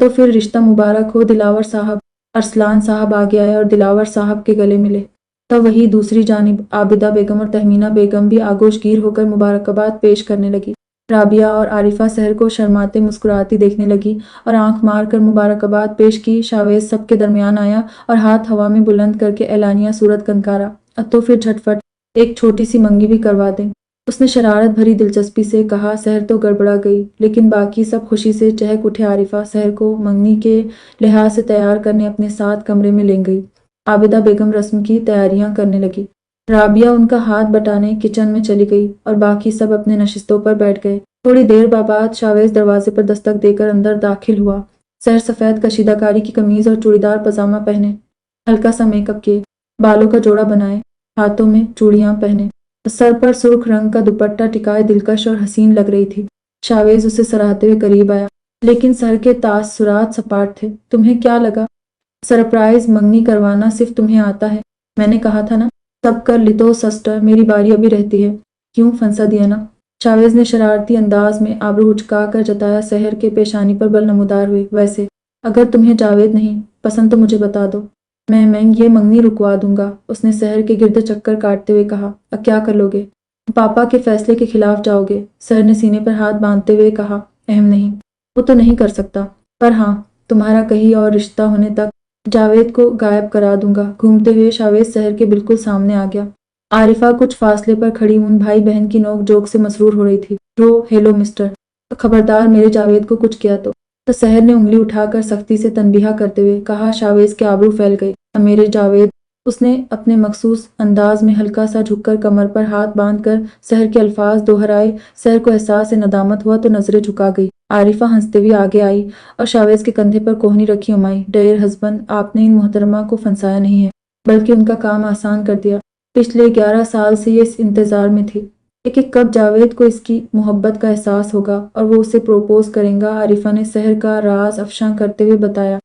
تو پھر رشتہ مبارک ہو دلاور صاحب۔ ارسلان صاحب آگے آئے اور دلاور صاحب کے گلے ملے۔ تب وہی دوسری جانب عابدہ بیگم اور تہمینہ بیگم بھی آگوش گیر ہو کر مبارکباد پیش کرنے لگی۔ رابعہ اور عارفہ سحر کو شرماتے مسکراتی دیکھنے لگی اور آنکھ مار کر مبارکباد پیش کی۔ شاویز سب کے درمیان آیا اور ہاتھ ہوا میں بلند کر کے اعلانیہ صورت کنکارا۔ تو پھر جھٹپٹ ایک چھوٹی سی منگی بھی کروا دیں۔ اس نے شرارت بھری دلچسپی سے کہا۔ سحر تو گڑبڑا گئی، لیکن باقی سب خوشی سے چہک اٹھے۔ عارفہ سحر کو منگنی کے لحاظ سے تیار کرنے اپنے ساتھ کمرے میں لے گئی۔ عابدہ بیگم رسم کی تیاریاں کرنے لگی۔ رابعہ ان کا ہاتھ بٹانے کچن میں چلی گئی اور باقی سب اپنے نشستوں پر بیٹھ گئے۔ تھوڑی دیر بعد شاویز دروازے پر دستک دے کر اندر داخل ہوا۔ سحر سفید کشیدہ کاری کی قمیض اور چوڑیدار پاجامہ پہنے، ہلکا سا میک اپ کیے، بالوں کا جوڑا بنائے، ہاتھوں میں چوڑیاں پہنے، سر پر سرخ رنگ کا دوپٹہ ٹکائے دلکش اور حسین لگ رہی تھی۔ شاویز اسے سراہتے ہوئے قریب آیا، لیکن سر کے تاثرات سپاٹ تھے۔ تمہیں کیا لگا؟ سرپرائز منگنی کروانا صرف تمہیں آتا ہے؟ میں نے کہا تھا نا، سب کر لی تو سسٹر، میری باری ابھی رہتی ہے۔ کیوں پھنسا دیا نا؟ شاویز نے شرارتی انداز میں آبرو اچکا کر جتایا۔ سحر کے پیشانی پر بل نمودار ہوئے۔ ویسے اگر تمہیں جاوید نہیں پسند تو مجھے بتا دو، میں یہ منگنی رکوا دوں گا، اس نے سحر کے گرد چکر کاٹتے ہوئے کہا۔ اب کیا کر لو گے؟ پاپا کے فیصلے کے خلاف جاؤ گے؟ سحر نے سینے پر ہاتھ باندھتے ہوئے کہا۔ اہم نہیں، وہ تو نہیں کر سکتا، پر ہاں تمہارا کہیں اور رشتہ ہونے تک جاوید کو غائب کرا دوں گا۔ گھومتے ہوئے شاویز سحر کے بالکل سامنے آ گیا۔ عارفہ کچھ فاصلے پر کھڑی ان بھائی بہن کی نوک جھوک سے مسرور ہو رہی تھی۔ ہیلو مسٹر، خبردار میرے جاوید کو کچھ کیا تو سحر نے انگلی اٹھا کر سختی سے تنبیہ کرتے ہوئے کہا۔ شاویز کے آبرو پھیل گئے۔ میرے جاوید، اس نے اپنے مخصوص انداز میں ہلکا سا جھک کر کمر پر ہاتھ باندھ کر سحر کے الفاظ دہرائے۔ سحر کو احساس ندامت ہوا تو نظریں جھکا گئی۔ عارفہ ہنستے ہوئے آگے آئی اور شاویز کے کندھے پر کوہنی رکھی امائی۔ ڈیئر ہسبینڈ، آپ نے ان محترمہ کو پھنسایا نہیں ہے، بلکہ ان کا کام آسان کر دیا۔ پچھلے 11 سال سے یہ اس انتظار میں تھی کہ کب جاوید کو اس کی محبت کا احساس ہوگا اور وہ اسے پروپوز کرے گا۔ عارفہ نے سحر کا راز افشاں کرتے ہوئے بتایا۔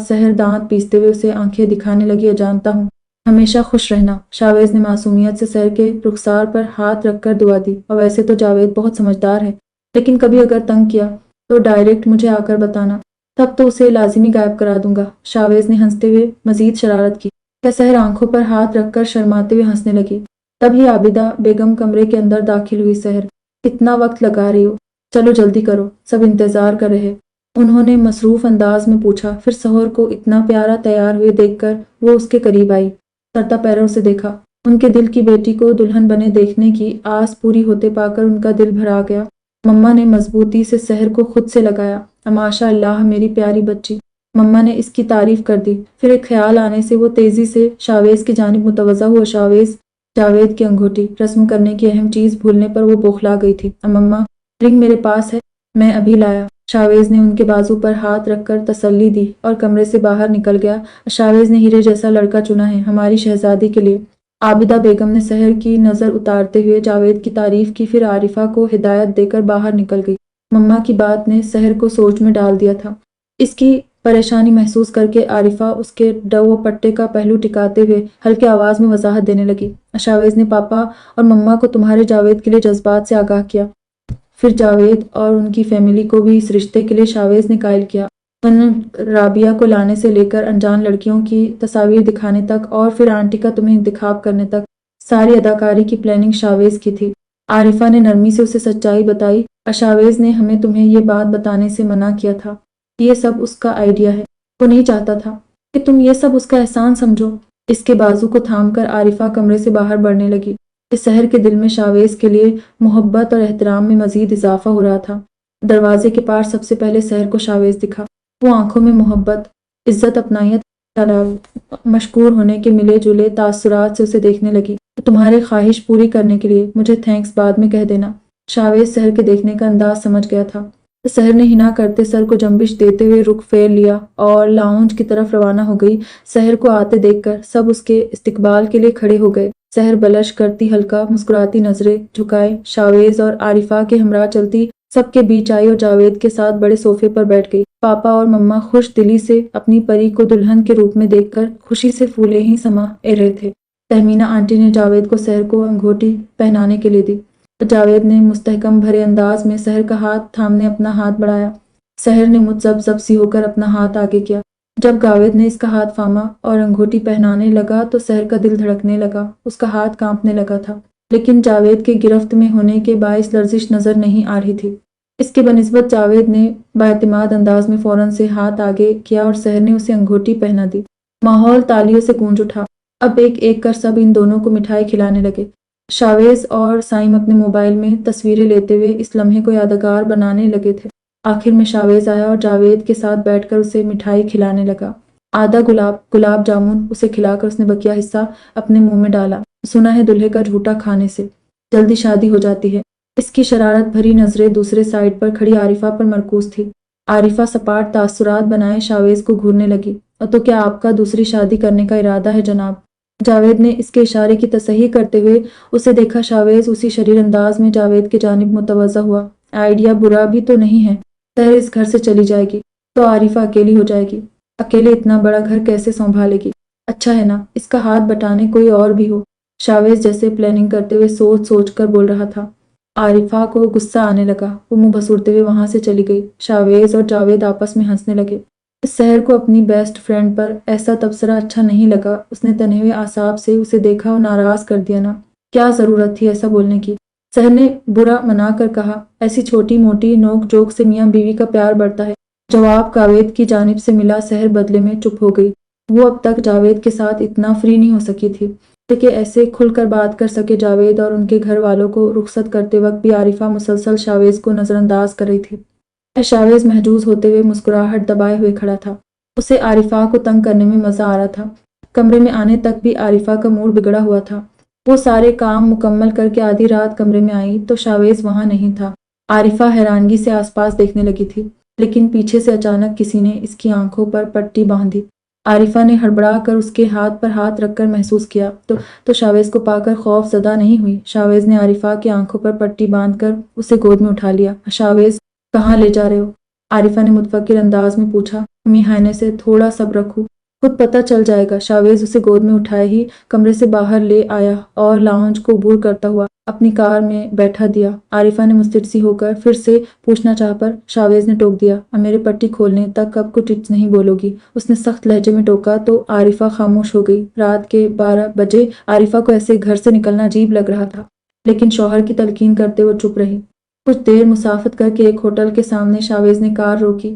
سحر دانت پیستے ہوئے اسے آنکھیں دکھانے لگی۔ جانتا ہوں، ہمیشہ خوش رہنا۔ شاویز نے معصومیت سے سحر کے رخسار پر ہاتھ رکھ کر دعا دی۔ اور ویسے تو جاوید بہت سمجھدار ہے، لیکن کبھی اگر تنگ کیا تو ڈائریکٹ مجھے آ کر بتانا، تب تو اسے لازمی غائب کرا دوں گا۔ شاویز نے ہنستے ہوئے مزید شرارت کی۔ کیا سحر آنکھوں پر ہاتھ رکھ کر شرماتے ہوئے ہنسنے لگی۔ تبھی عابدہ بیگم کمرے کے اندر داخل ہوئی۔ سحر، اتنا وقت لگا رہی ہو، چلو جلدی کرو، سب انتظار کر رہے۔ انہوں نے مصروف انداز میں پوچھا۔ پھر سحور کو اتنا پیارا تیار ہوئے دیکھ کر وہ اس کے قریب آئی، ترتا پیروں سے دیکھا۔ ان کے دل کی بیٹی کو دلہن بنے دیکھنے کی آس پوری ہوتے پا کر ان کا دل بھرا گیا۔ مما نے مضبوطی سے سحر کو خود سے لگایا۔ ماشاء اللہ میری پیاری بچی، مما نے اس کی تعریف کر دی۔ پھر ایک خیال آنے سے وہ تیزی سے شاویز کی جانب متوجہ ہوا۔ جاوید کی انگوٹھی رسم کرنے کی اہم چیز بھولنے پر وہ بوکھلا گئی تھی۔ مما، رنگ میرے پاس ہے، میں ابھی لایا۔ شاویز نے ان کے بازو پر ہاتھ رکھ کر تسلی دی اور کمرے سے باہر نکل گیا۔ شاویز نے ہیرے جیسا لڑکا چنا ہے ہماری شہزادی کے لیے۔ عابدہ بیگم نے سحر کی نظر اتارتے ہوئے جاوید کی تعریف کی، پھر عارفہ کو ہدایت دے کر باہر نکل گئی۔ مما کی بات نے سحر کو سوچ میں ڈال دیا تھا۔ اس کی پریشانی محسوس کر کے عارفہ اس کے ڈو پٹے کا پہلو ٹکاتے ہوئے ہلکے آواز میں وضاحت دینے لگی۔ شاویز نے پاپا اور مما کو تمہارے جاوید کے لیے جذبات سے آگاہ کیا۔ پھر جاوید اور ان کی فیملی کو بھی اس رشتے کے لیے شاویز نے قائل کیا۔ رابعہ کو لانے سے لے کر انجان لڑکیوں کی تصاویر دکھانے تک اور پھر آنٹی کا تمہیں انتخاب کرنے تک ساری اداکاری کی پلاننگ شاویز کی تھی۔ عارفہ نے نرمی سے اسے سچائی بتائی۔ شاویز نے ہمیں تمہیں یہ بات بتانے سے منع کیا تھا کہ یہ سب اس کا آئیڈیا ہے۔ وہ نہیں چاہتا تھا کہ تم یہ سب اس کا احسان سمجھو۔ اس کے بازو کو تھام کر عارفہ کمرے سے باہر بڑھنے لگی۔ اس سحر کے دل میں شاویز کے لیے محبت اور احترام میں مزید اضافہ ہو رہا تھا۔ دروازے کے پار سب سے پہلے سحر کو شاویز دکھا۔ وہ آنکھوں میں محبت، عزت، اپنائیت، مشکور ہونے کے ملے جلے تاثرات سے اسے دیکھنے لگی۔ تمہارے خواہش پوری کرنے کے لیے مجھے تھینکس بعد میں کہہ دینا۔ شاویز سحر کے دیکھنے کا انداز سمجھ گیا تھا۔ سحر نے ہنا کرتے سر کو جنبش دیتے ہوئے رخ پھیر لیا اور لاؤنج کی طرف روانہ ہو گئی۔ سحر کو آتے دیکھ کر سب اس کے استقبال کے لیے کھڑے ہو گئے۔ سحر بلش کرتی، ہلکا مسکراتی، نظریں جھکائے شاویز اور عارفہ کے ہمراہ چلتی سب کے بیچ آئی اور جاوید کے ساتھ بڑے صوفے پر بیٹھ گئی۔ پاپا اور مما خوش دلی سے اپنی پری کو دلہن کے روپ میں دیکھ کر خوشی سے پھولے ہی سما رہے تھے۔ تہمینہ آنٹی نے جاوید کو سحر کو انگوٹھی پہنانے کے لیے دی۔ جاوید نے مستحکم بھرے انداز میں سحر کا ہاتھ تھامنے اپنا ہاتھ بڑھایا۔ سحر نے متذبذب سی ہو کر اپنا ہاتھ آگے کیا۔ جب جاوید نے اس کا ہاتھ تھاما اور انگوٹھی پہنانے لگا تو سحر کا دل دھڑکنے لگا، اس کا ہاتھ کانپنے لگا تھا، لیکن جاوید کے گرفت میں ہونے کے باعث لرزش نظر نہیں آ رہی تھی۔ اس کے بنسبت جاوید نے بااعتماد انداز میں فوراً سے ہاتھ آگے کیا اور سحر نے اسے انگوٹھی پہنا دی۔ ماحول تالیوں سے گونج اٹھا۔ اب ایک ایک کر سب ان دونوں کو مٹھائی کھلانے لگے۔ شاویز اور سائم اپنے موبائل میں تصویریں لیتے ہوئے اس لمحے کو یادگار بنانے لگے تھے۔ آخر میں شاویز آیا اور جاوید کے ساتھ بیٹھ کر اسے مٹھائی کھلانے لگا۔ آدھا گلاب جامن اسے کھلا کر اس نے بقیہ حصہ اپنے منہ میں ڈالا۔ سنا ہے دلہے کا جھوٹا کھانے سے جلدی شادی ہو جاتی ہے۔ اس کی شرارت بھری نظریں دوسرے سائڈ پر کھڑی عارفہ پر مرکوز تھی۔ عارفہ سپاٹ تاثرات بنائے شاویز کو گھورنے لگی۔ تو کیا آپ کا دوسری شادی کرنے کا ارادہ ہے جناب؟ جاوید نے اس کے اشارے کی تصحیح کرتے ہوئے اسے دیکھا۔ شاویز اسی شریر انداز میں جاوید کی جانب متوجہ ہوا۔ آئیڈیا برا بھی تو نہیں ہے۔ سحر اس گھر سے چلی جائے گی تو عارفہ اکیلی ہو جائے گی۔ اکیلے اتنا بڑا گھر کیسے سنبھالے گی؟ اچھا ہے نا اس کا ہاتھ بٹانے کوئی اور بھی ہو۔ شاویز جیسے پلاننگ کرتے ہوئے سوچ سوچ کر بول رہا تھا۔ عارفہ کو غصہ آنے لگا، وہ منہ بسورتے ہوئے وہاں سے چلی گئی۔ شاویز اور جاوید آپس میں ہنسنے لگے۔ اس سحر کو اپنی بیسٹ فرینڈ پر ایسا تبصرہ اچھا نہیں لگا۔ اس نے تنے ہوئے اعصاب سے اسے دیکھا اور ناراض کر دیا۔ نا کیا ضرورت تھی ایسا بولنے کی؟ سحر نے برا منا کر کہا۔ ایسی چھوٹی موٹی نوک جھوک سے میاں بیوی کا پیار بڑھتا ہے۔ جواب جاوید کی جانب سے ملا۔ سحر بدلے میں چپ ہو گئی۔ وہ اب تک جاوید کے ساتھ اتنا فری نہیں ہو سکی تھی کہ ایسے کھل کر بات کر سکے۔ جاوید اور ان کے گھر والوں کو رخصت کرتے وقت بھی عارفہ مسلسل شاویز کو نظر انداز کر رہی تھی۔ شاویز محجوز ہوتے ہوئے مسکراہٹ دبائے ہوئے کھڑا تھا۔ اسے عارفہ کو تنگ کرنے میں مزہ آ رہا تھا۔ کمرے میں آنے تک بھی عارفہ کا موڈ بگڑا ہوا تھا۔ وہ سارے کام مکمل کر کے آدھی رات کمرے میں آئی تو شاویز وہاں نہیں تھا۔ عارفہ حیرانگی سے آس پاس دیکھنے لگی تھی، لیکن پیچھے سے اچانک کسی نے اس کی آنکھوں پر پٹی باندھی۔ عارفہ نے ہڑبڑا کر اس کے ہاتھ پر ہاتھ رکھ کر محسوس کیا تو شاویز کو پا کر خوف زدہ نہیں ہوئی۔ شاویز نے عارفہ کی آنکھوں پر پٹی باندھ کر اسے گود میں اٹھا لیا۔ شاویز کہاں لے جا رہے ہو؟ عارفہ نے متفکر انداز میں پوچھا۔ امی ہائنے سے تھوڑا صبر رکھو، خود پتہ چل جائے گا۔ شاویز اسے گود میں اٹھائے ہی کمرے سے باہر لے آیا اور لاؤنج کو عبور کرتا ہوا اپنی کار میں بیٹھا دیا۔ عارفہ نے مسترسی ہو کر پھر سے پوچھنا چاہ پر شاویز نے ٹوک دیا۔ میرے پٹی کھولنے تک اب کچھ نہیں بولو گی؟ اس نے سخت لہجے میں ٹوکا تو عارفہ خاموش ہو گئی۔ رات کے 12 بجے عارفہ کو ایسے گھر سے نکلنا عجیب لگ رہا تھا، لیکن شوہر کی تلقین کرتے وہ چپ رہی۔ کچھ دیر مسافت کر کے ایک ہوٹل کے سامنے شاویز نے کار روکی۔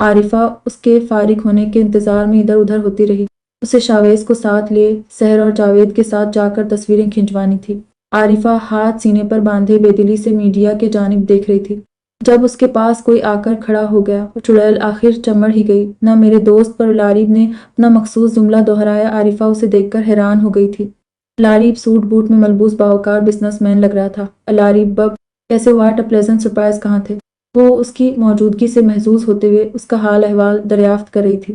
عارفہ اس کے فارغ ہونے کے انتظار میں ادھر ادھر ہوتی رہی۔ اسے شاویز کو ساتھ لے سحر اور جاوید کے ساتھ جا کر تصویریں کھنچوانی تھی۔ عارفہ ہاتھ سینے پر باندھے بے دلی سے میڈیا کے جانب دیکھ رہی تھی۔ جب اس کے پاس کوئی آ کر کھڑا ہو گیا، چڑیل آخر چمڑ ہی گئی۔ نہ میرے دوست پر لاریب نے اپنا مخصوص جملہ دہرایا۔ عارفہ اسے دیکھ کر حیران ہو گئی تھی۔ لاریب سوٹ بوٹ میں ملبوس باوقار بزنس مین لگ رہا تھا۔ لاریب بب کیسے واٹ اے پلیزنٹ سرپرائز کہاں تھے؟ وہ اس کی موجودگی سے محظوظ ہوتے ہوئے اس کا حال احوال دریافت کر رہی تھی۔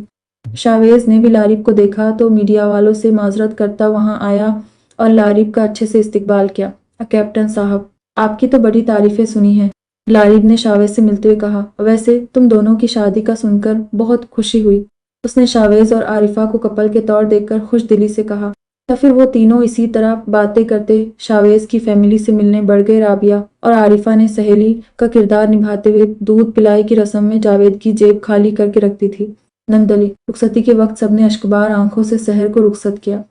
شاویز نے بھی لاریب کو دیکھا تو میڈیا والوں سے معذرت کرتا وہاں آیا اور لاریب کا اچھے سے استقبال کیا۔ کیپٹن صاحب، آپ کی تو بڑی تعریفیں سنی ہیں، لاریب نے شاویز سے ملتے ہوئے کہا۔ ویسے تم دونوں کی شادی کا سن کر بہت خوشی ہوئی، اس نے شاویز اور عارفہ کو کپل کے طور دیکھ کر خوش دلی سے کہا۔ یا پھر وہ تینوں اسی طرح باتیں کرتے شاویز کی فیملی سے ملنے بڑھ گئے۔ رابعہ اور عارفہ نے سہیلی کا کردار نبھاتے ہوئے دودھ پلائی کی رسم میں جاوید کی جیب خالی کر کے رکھ دی تھی۔ نندلی رخصتی کے وقت سب نے اشکبار آنکھوں سے سحر کو رخصت کیا۔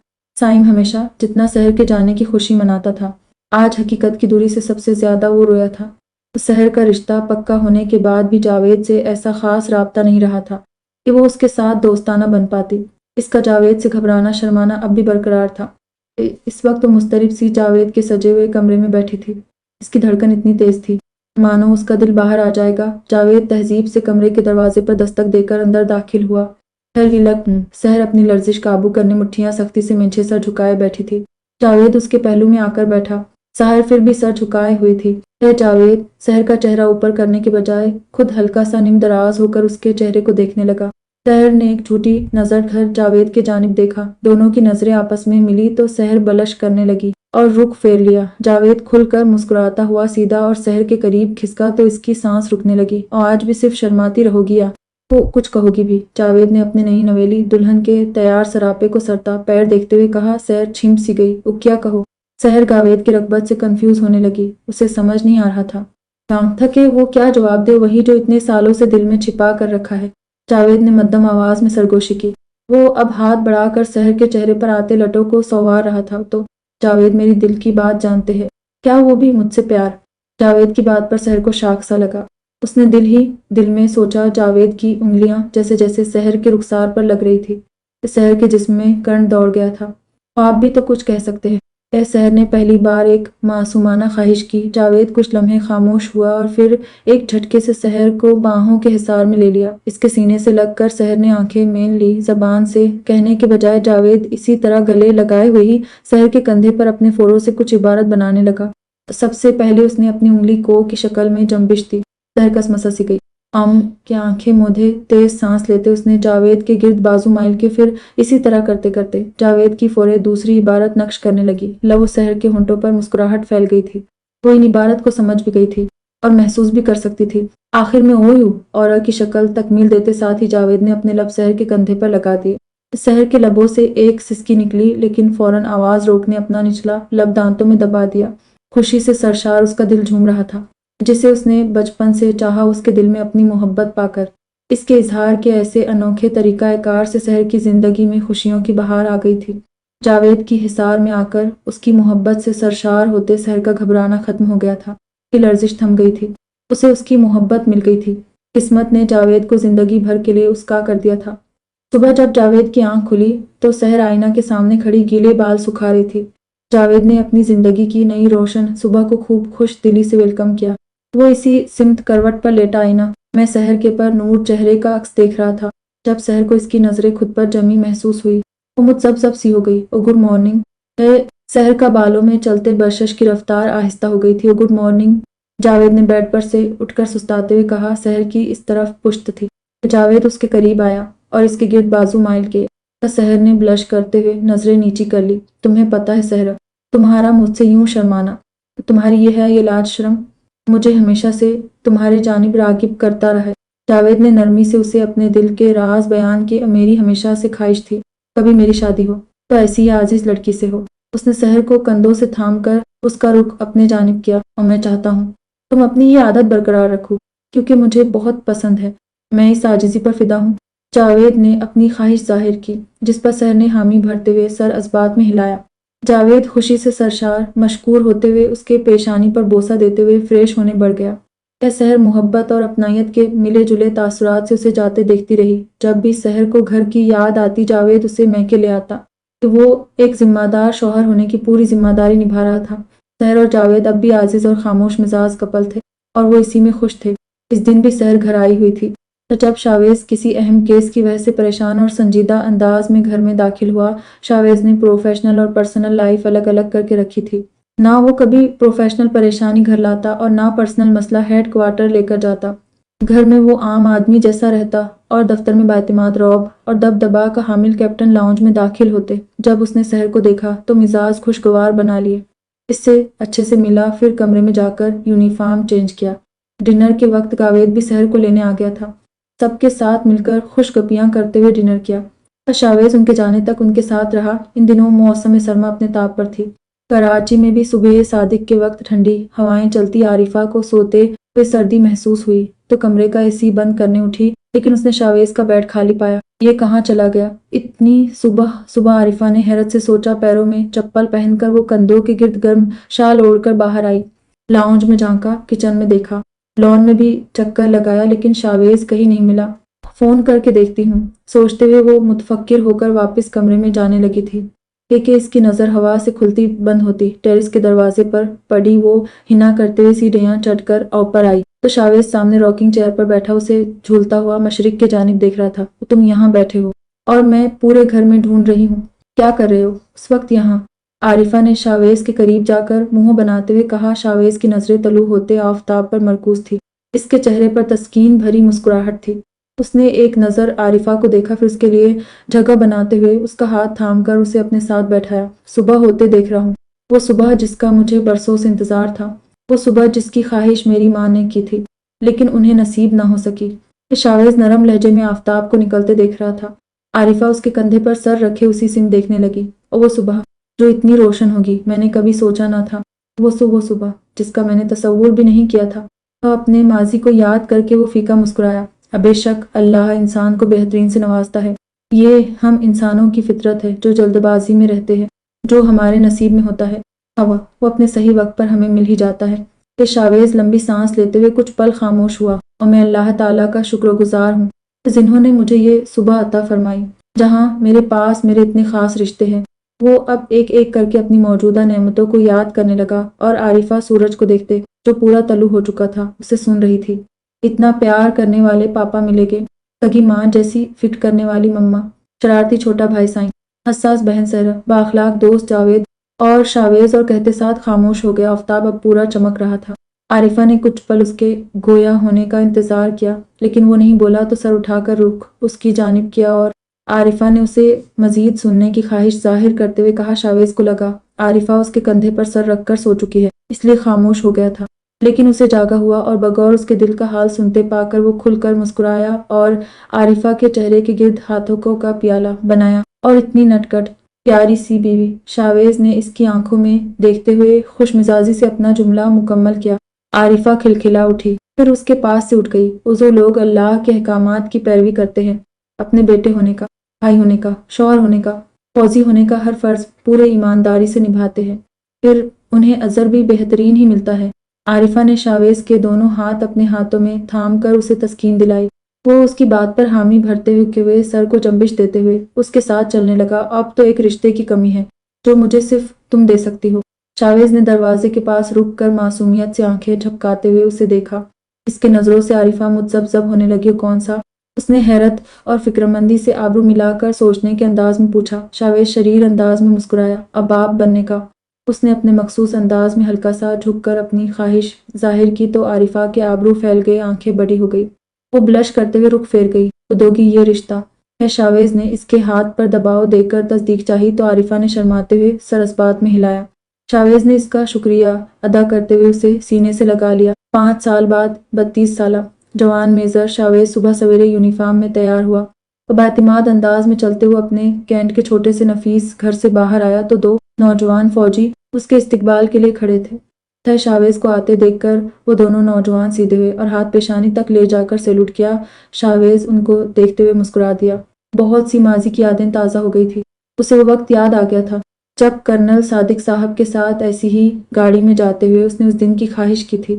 سائم ہمیشہ جتنا سحر کے جانے کی خوشی مناتا تھا، آج حقیقت کی دوری سے سب سے زیادہ وہ رویا تھا۔ سحر کا رشتہ پکا ہونے کے بعد بھی جاوید سے ایسا خاص رابطہ نہیں رہا تھا کہ وہ اس کے ساتھ دوستانہ بن پاتی۔ اس کا جاوید سے گھبرانا شرمانا اب بھی برقرار تھا۔ اس وقت وہ مضطرب سی جاوید کے سجے ہوئے کمرے میں بیٹھی تھی۔ اس کی دھڑکن اتنی تیز تھی مانو اس کا دل باہر آ جائے گا۔ جاوید تہذیب سے کمرے کے دروازے پر دستک دے کر اندر داخل ہوا۔ سحر اپنی لرزش قابو کرنے مٹھیاں سختی سے منچے سر جھکائے بیٹھی تھی۔ جاوید اس کے پہلو میں آ کر بیٹھا۔ سحر پھر بھی سر جھکائے ہوئی تھی۔ جاوید سحر کا چہرہ اوپر کرنے کے بجائے خود ہلکا سا نم دراز ہو کر اس کے چہرے کو دیکھنے لگا۔ سحر نے ایک جھوٹی نظر کر جاوید کے جانب دیکھا۔ دونوں کی نظریں آپس میں ملی تو سحر بلش کرنے لگی اور رخ پھیر لیا۔ جاوید کھل کر مسکراتا ہوا سیدھا اور سحر کے قریب کھسکا تو اس کی سانس رکنے لگی۔ اور آج بھی صرف شرماتی رہو گی یا وہ کچھ کہو گی بھی؟ جاوید نے اپنے نئی نویلی دلہن کے تیار سراپے کو سرتا پیر دیکھتے ہوئے کہا۔ سحر چھمپ سی گئی۔ وہ کیا کہو؟ سحر جاوید کی رغبت سے کنفیوز ہونے لگی۔ اسے سمجھ نہیں آ رہا تھا کہ وہ کیا جواب دے، وہی جو اتنے سالوں سے دل میں چھپا کر رکھا ہے۔ جاوید نے مدھم آواز میں سرگوشی کی۔ وہ اب ہاتھ بڑھا کر سحر کے چہرے پر آتے لٹوں کو سنوار رہا تھا۔ تو جاوید میری دل کی بات جانتے ہیں، کیا وہ بھی مجھ سے پیار؟ جاوید کی بات پر سحر کو شاک سا لگا۔ اس نے دل ہی دل میں سوچا جاوید کی انگلیاں جیسے جیسے سحر کے رخسار پر لگ رہی تھی، سحر کے جسم میں کرنٹ دوڑ گیا تھا۔ آپ بھی تو کچھ کہہ سکتے ہیں، سحر نے پہلی بار ایک معصومانہ خواہش کی۔ جاوید کچھ لمحے خاموش ہوا اور پھر ایک جھٹکے سے سحر کو باہوں کے حصار میں لے لیا۔ اس کے سینے سے لگ کر سحر نے آنکھیں مین لی۔ زبان سے کہنے کے بجائے جاوید اسی طرح گلے لگائے ہوئے ہی سحر کے کندھے پر اپنے پھوروں سے کچھ عبارت بنانے لگا۔ سب سے پہلے اس نے اپنی انگلی کو کی شکل میں جنبش دی۔ سحر کسمسا سی گئی۔ کی آنکھیں موندے تیز سانس لیتے اس نے جاوید کے گرد بازو مائل کے، پھر اسی طرح کرتے کرتے جاوید کی فورے دوسری عبارت نقش کرنے لگی۔ لب سحر کے ہونٹوں پر مسکراہٹ پھیل گئی تھی۔ وہ ان عبارت کو سمجھ بھی گئی تھی اور محسوس بھی کر سکتی تھی۔ آخر میں اور کی شکل تکمیل دیتے ساتھ ہی جاوید نے اپنے لب سحر کے کندھے پر لگا دیے۔ سحر کے لبوں سے ایک سسکی نکلی لیکن فوراً آواز روکنے اپنا نچلا لب دانتوں میں دبا دیا۔ خوشی سے سرشار اس کا دل جھوم رہا تھا، جسے اس نے بچپن سے چاہا۔ اس کے دل میں اپنی محبت پا کر اس کے اظہار کے ایسے انوکھے طریقہ کار سے سحر کی زندگی میں خوشیوں کی بہار آ گئی تھی۔ جاوید کی حصار میں آ کر اس کی محبت سے سرشار ہوتے سحر کا گھبرانا ختم ہو گیا تھا۔ اس کی لرزش تھم گئی تھی، اسے اس کی محبت مل گئی تھی۔ قسمت نے جاوید کو زندگی بھر کے لیے اس کا کر دیا تھا۔ صبح جب جاوید کی آنکھ کھلی تو سحر آئینہ کے سامنے کھڑی گیلے بال سکھا رہی تھی۔ جاوید نے اپنی زندگی کی نئی روشن صبح کو خوب خوش دلی سے ویلکم کیا۔ وہ اسی سمت کروٹ پر لیٹا آئینہ میں سحر کے پر نور چہرے کا عکس دیکھ رہا تھا۔ جب سحر کو اس کی نظریں خود پر جمی محسوس ہوئی، وہ متذبذب سی ہو گئی۔ Good morning. سحر کا بالوں میں چلتے برشش کی رفتار آہستہ ہو گئی تھی۔ گڈ مارننگ، جاوید نے بیڈ پر سے اٹھ کر سستاتے ہوئے کہا۔ سحر کی اس طرف پشت تھی۔ جاوید اس کے قریب آیا اور اس کے گرد بازو مائل کیے۔ سحر نے بلش کرتے ہوئے نظریں نیچی کر لی۔ تمہیں پتہ ہے سحر، تمہارا مجھ سے یوں شرمانا، تمہاری یہ لاج شرم مجھے ہمیشہ سے تمہارے جانب راغب کرتا رہا ہے۔ جاوید نے نرمی سے اسے اپنے دل کے راز بیان کیے۔ میری ہمیشہ سے خواہش تھی کبھی میری شادی ہو تو ایسی ہی عزیز لڑکی سے ہو۔ اس نے سحر کو کندھوں سے تھام کر اس کا رخ اپنے جانب کیا۔ اور میں چاہتا ہوں تم اپنی یہ عادت برقرار رکھو کیونکہ مجھے بہت پسند ہے، میں اس عاجزی پر فدا ہوں۔ جاوید نے اپنی خواہش ظاہر کی، جس پر سحر نے حامی بھرتے ہوئے سر اسبات میں ہلایا۔ جاوید خوشی سے سرشار مشکور ہوتے ہوئے اس کے پیشانی پر بوسہ دیتے ہوئے فریش ہونے بڑھ گیا۔ یہ سحر محبت اور اپنائیت کے ملے جلے تاثرات سے اسے جاتے دیکھتی رہی۔ جب بھی سحر کو گھر کی یاد آتی جاوید اسے میکے لے آتا تو وہ ایک ذمہ دار شوہر ہونے کی پوری ذمہ داری نبھا رہا تھا۔ سحر اور جاوید اب بھی عاجز اور خاموش مزاج کپل تھے اور وہ اسی میں خوش تھے۔ اس دن بھی سحر گھر آئی ہوئی تھی۔ جب شاویز کسی اہم کیس کی وجہ سے پریشان اور سنجیدہ انداز میں گھر میں داخل ہوا، شاویز نے پروفیشنل اور پرسنل لائف الگ الگ کر کے رکھی تھی۔ نہ وہ کبھی پروفیشنل پریشانی گھر لاتا اور نہ پرسنل مسئلہ ہیڈ کوارٹر لے کر جاتا۔ گھر میں وہ عام آدمی جیسا رہتا اور دفتر میں بااعتماد رعب اور دبدبا کا حامل کیپٹن لاؤنج میں داخل ہوتے۔ جب اس نے سحر کو دیکھا تو مزاج خوشگوار بنا لیے، اس سے اچھے سے ملا، پھر کمرے میں جا کر یونیفارم چینج کیا۔ ڈنر کے وقت جاوید بھی سحر کو لینے آ گیا تھا۔ سب کے ساتھ مل کر خوش گپیاں کرتے ہوئے ڈنر کیا۔ شاویز ان کے جانے تک ان کے ساتھ رہا۔ ان دنوں موسم سرما اپنے تاب پر تھی۔ کراچی میں بھی صبح صادق کے وقت ٹھنڈی ہوائیں چلتی عارفہ کو سوتے ہوئے سردی محسوس ہوئی تو کمرے کا AC بند کرنے اٹھی، لیکن اس نے شاویز کا بیڈ خالی پایا۔ یہ کہاں چلا گیا؟ اتنی صبح عارفہ نے حیرت سے سوچا۔ پیروں میں چپل پہن کر وہ کندھوں کے گرد گرم شال اوڑھ کر باہر آئی۔ لاؤنج میں جھانکا، کچن میں دیکھا، لان میں بھی چکر لگایا، لیکن شاویز کہیں نہیں ملا۔ فون کر کے دیکھتی ہوں، سوچتے ہوئے وہ متفکر ہو کر واپس کمرے میں جانے لگی تھی کہ اس کی نظر ہوا سے کھلتی بند ہوتی۔ ٹیرس کے دروازے پر پڑی وہ ہنا کرتے ہوئے سیڑھیاں چڑھ کر اوپر آئی تو شاویز سامنے راکنگ چیئر پر بیٹھا اسے جھولتا ہوا مشرق کی جانب دیکھ رہا تھا۔ تم یہاں بیٹھے ہو اور میں پورے گھر میں ڈھونڈ رہی ہوں، کیا کر رہے ہو اس وقت یہاں؟ عارفہ نے شاویز کے قریب جا کر منہ بناتے ہوئے کہا۔ شاویز کی نظریں طلوع ہوتے آفتاب پر مرکوز تھی۔ اس کے چہرے پر تسکین بھری مسکراہٹ تھی۔ اس نے ایک نظر عارفہ کو دیکھا، پھر اس کے لیے جگہ بناتے ہوئے اس کا ہاتھ تھام کر اسے اپنے ساتھ بیٹھایا۔ صبح ہوتے دیکھ رہا ہوں، وہ صبح جس کا مجھے برسوں سے انتظار تھا، وہ صبح جس کی خواہش میری ماں نے کی تھی لیکن انہیں نصیب نہ ہو سکی۔ شاویز نرم لہجے میں آفتاب کو نکلتے دیکھ رہا تھا۔ عارفہ اس کے کندھے پر سر رکھے اسی سمت دیکھنے لگی۔ اور وہ صبح جو اتنی روشن ہوگی میں نے کبھی سوچا نہ تھا، وہ صبح جس کا میں نے تصور بھی نہیں کیا تھا۔ وہ اپنے ماضی کو یاد کر کے وہ فیکا مسکرایا۔ بے شک اللہ انسان کو بہترین سے نوازتا ہے، یہ ہم انسانوں کی فطرت ہے جو جلد بازی میں رہتے ہیں، جو ہمارے نصیب میں ہوتا ہے وہ اپنے صحیح وقت پر ہمیں مل ہی جاتا ہے۔ کہ شاویز لمبی سانس لیتے ہوئے کچھ پل خاموش ہوا۔ اور میں اللہ تعالیٰ کا شکر گزار ہوں جنہوں نے مجھے یہ صبح عطا فرمائی جہاں میرے پاس میرے اتنے خاص رشتے ہیں۔ وہ اب ایک ایک کر کے اپنی موجودہ نعمتوں کو یاد کرنے لگا اور عارفہ سورج کو دیکھتے جو پورا طلوع ہو چکا تھا اسے سن رہی تھی۔ اتنا پیار کرنے والے پاپا ملے گے، سگی ماں جیسی فٹ کرنے والی مما، شرارتی چھوٹا بھائی سائیں، حساس بہن سہرا، بااخلاق دوست جاوید۔ اور شاویز اور کہتے ساتھ خاموش ہو گیا۔ آفتاب اب پورا چمک رہا تھا۔ عارفہ نے کچھ پل اس کے گویا ہونے کا انتظار کیا لیکن وہ نہیں بولا تو سر اٹھا کر رخ اس کی جانب کیا اور عارفہ نے اسے مزید سننے کی خواہش ظاہر کرتے ہوئے کہا۔ شاویز کو لگا عارفہ اس کے کندھے پر سر رکھ کر سو چکی ہے، اس لیے خاموش ہو گیا تھا، لیکن اسے جاگا ہوا اور بغور اس کے دل کا حال سنتے پا کر وہ کھل کر مسکرایا اور عارفہ کے چہرے کے گرد ہاتھوں کا پیالہ بنایا۔ اور اتنی نٹکٹ پیاری سی بیوی، شاویز نے اس کی آنکھوں میں دیکھتے ہوئے خوش مزاجی سے اپنا جملہ مکمل کیا۔ عارفہ کھلکھلا اٹھی، پھر اس کے پاس سے اٹھ گئی۔ جو لوگ اللہ کے احکامات کی پیروی کرتے ہیں، اپنے بیٹے ہونے کا، بھائی ہونے کا، شوہر ہونے کا، فوجی ہونے کا ہر فرض پورے ایمانداری سے نبھاتے ہیں، پھر انہیں اجر بھی بہترین ہی ملتا ہے۔ عارفہ نے شاویز کے دونوں ہاتھ اپنے ہاتھوں میں تھام کر اسے تسکین دلائی۔ وہ اس کی بات پر حامی بھرتے ہوئے سر کو جنبش دیتے ہوئے اس کے ساتھ چلنے لگا۔ اب تو ایک رشتے کی کمی ہے جو مجھے صرف تم دے سکتی ہو۔ شاویز نے دروازے کے پاس رک کر معصومیت سے آنکھیں جھپکاتے ہوئے اسے دیکھا۔ اس کے نظروں سے عارفہ متذبذب ہونے لگی۔ کون سا؟ اس نے حیرت اور فکرمندی سے آبرو ملا کر سوچنے کے انداز میں پوچھا۔ شاویز شریر انداز میں مسکرایا۔ اب باپ بننے کا۔ اس نے اپنے مخصوص انداز میں ہلکا سا جھک کر اپنی خواہش ظاہر کی تو عارفہ کے آبرو پھیل گئے، آنکھیں بڑی ہو گئی۔ وہ بلش کرتے ہوئے رخ پھیر گئی۔ تو دو گی یہ رشتہ ہے؟ شاویز نے اس کے ہاتھ پر دباؤ دے کر تصدیق چاہی تو عارفہ نے شرماتے ہوئے سر اس بات میں ہلایا۔ شاویز نے اس کا شکریہ ادا کرتے ہوئے اسے سینے سے لگا لیا۔ 5 سال بعد 32 سالہ جوان میجر شاویز صبح سویرے یونیفارم میں تیار ہوا اور بااعتماد انداز میں چلتے ہوئے اپنے کینٹ کے چھوٹے سے نفیس گھر سے باہر آیا تو 2 نوجوان فوجی اس کے استقبال کے لیے کھڑے تھے۔ شاویز کو آتے دیکھ کر وہ دونوں نوجوان سیدھے ہوئے اور ہاتھ پیشانی تک لے جا کر سیلوٹ کیا۔ شاویز ان کو دیکھتے ہوئے مسکرا دیا۔ بہت سی ماضی کی یادیں تازہ ہو گئی تھی۔ اسے وہ وقت یاد آ گیا تھا جب کرنل صادق صاحب کے ساتھ ایسی ہی گاڑی میں جاتے ہوئے اس نے اس دن کی خواہش کی تھی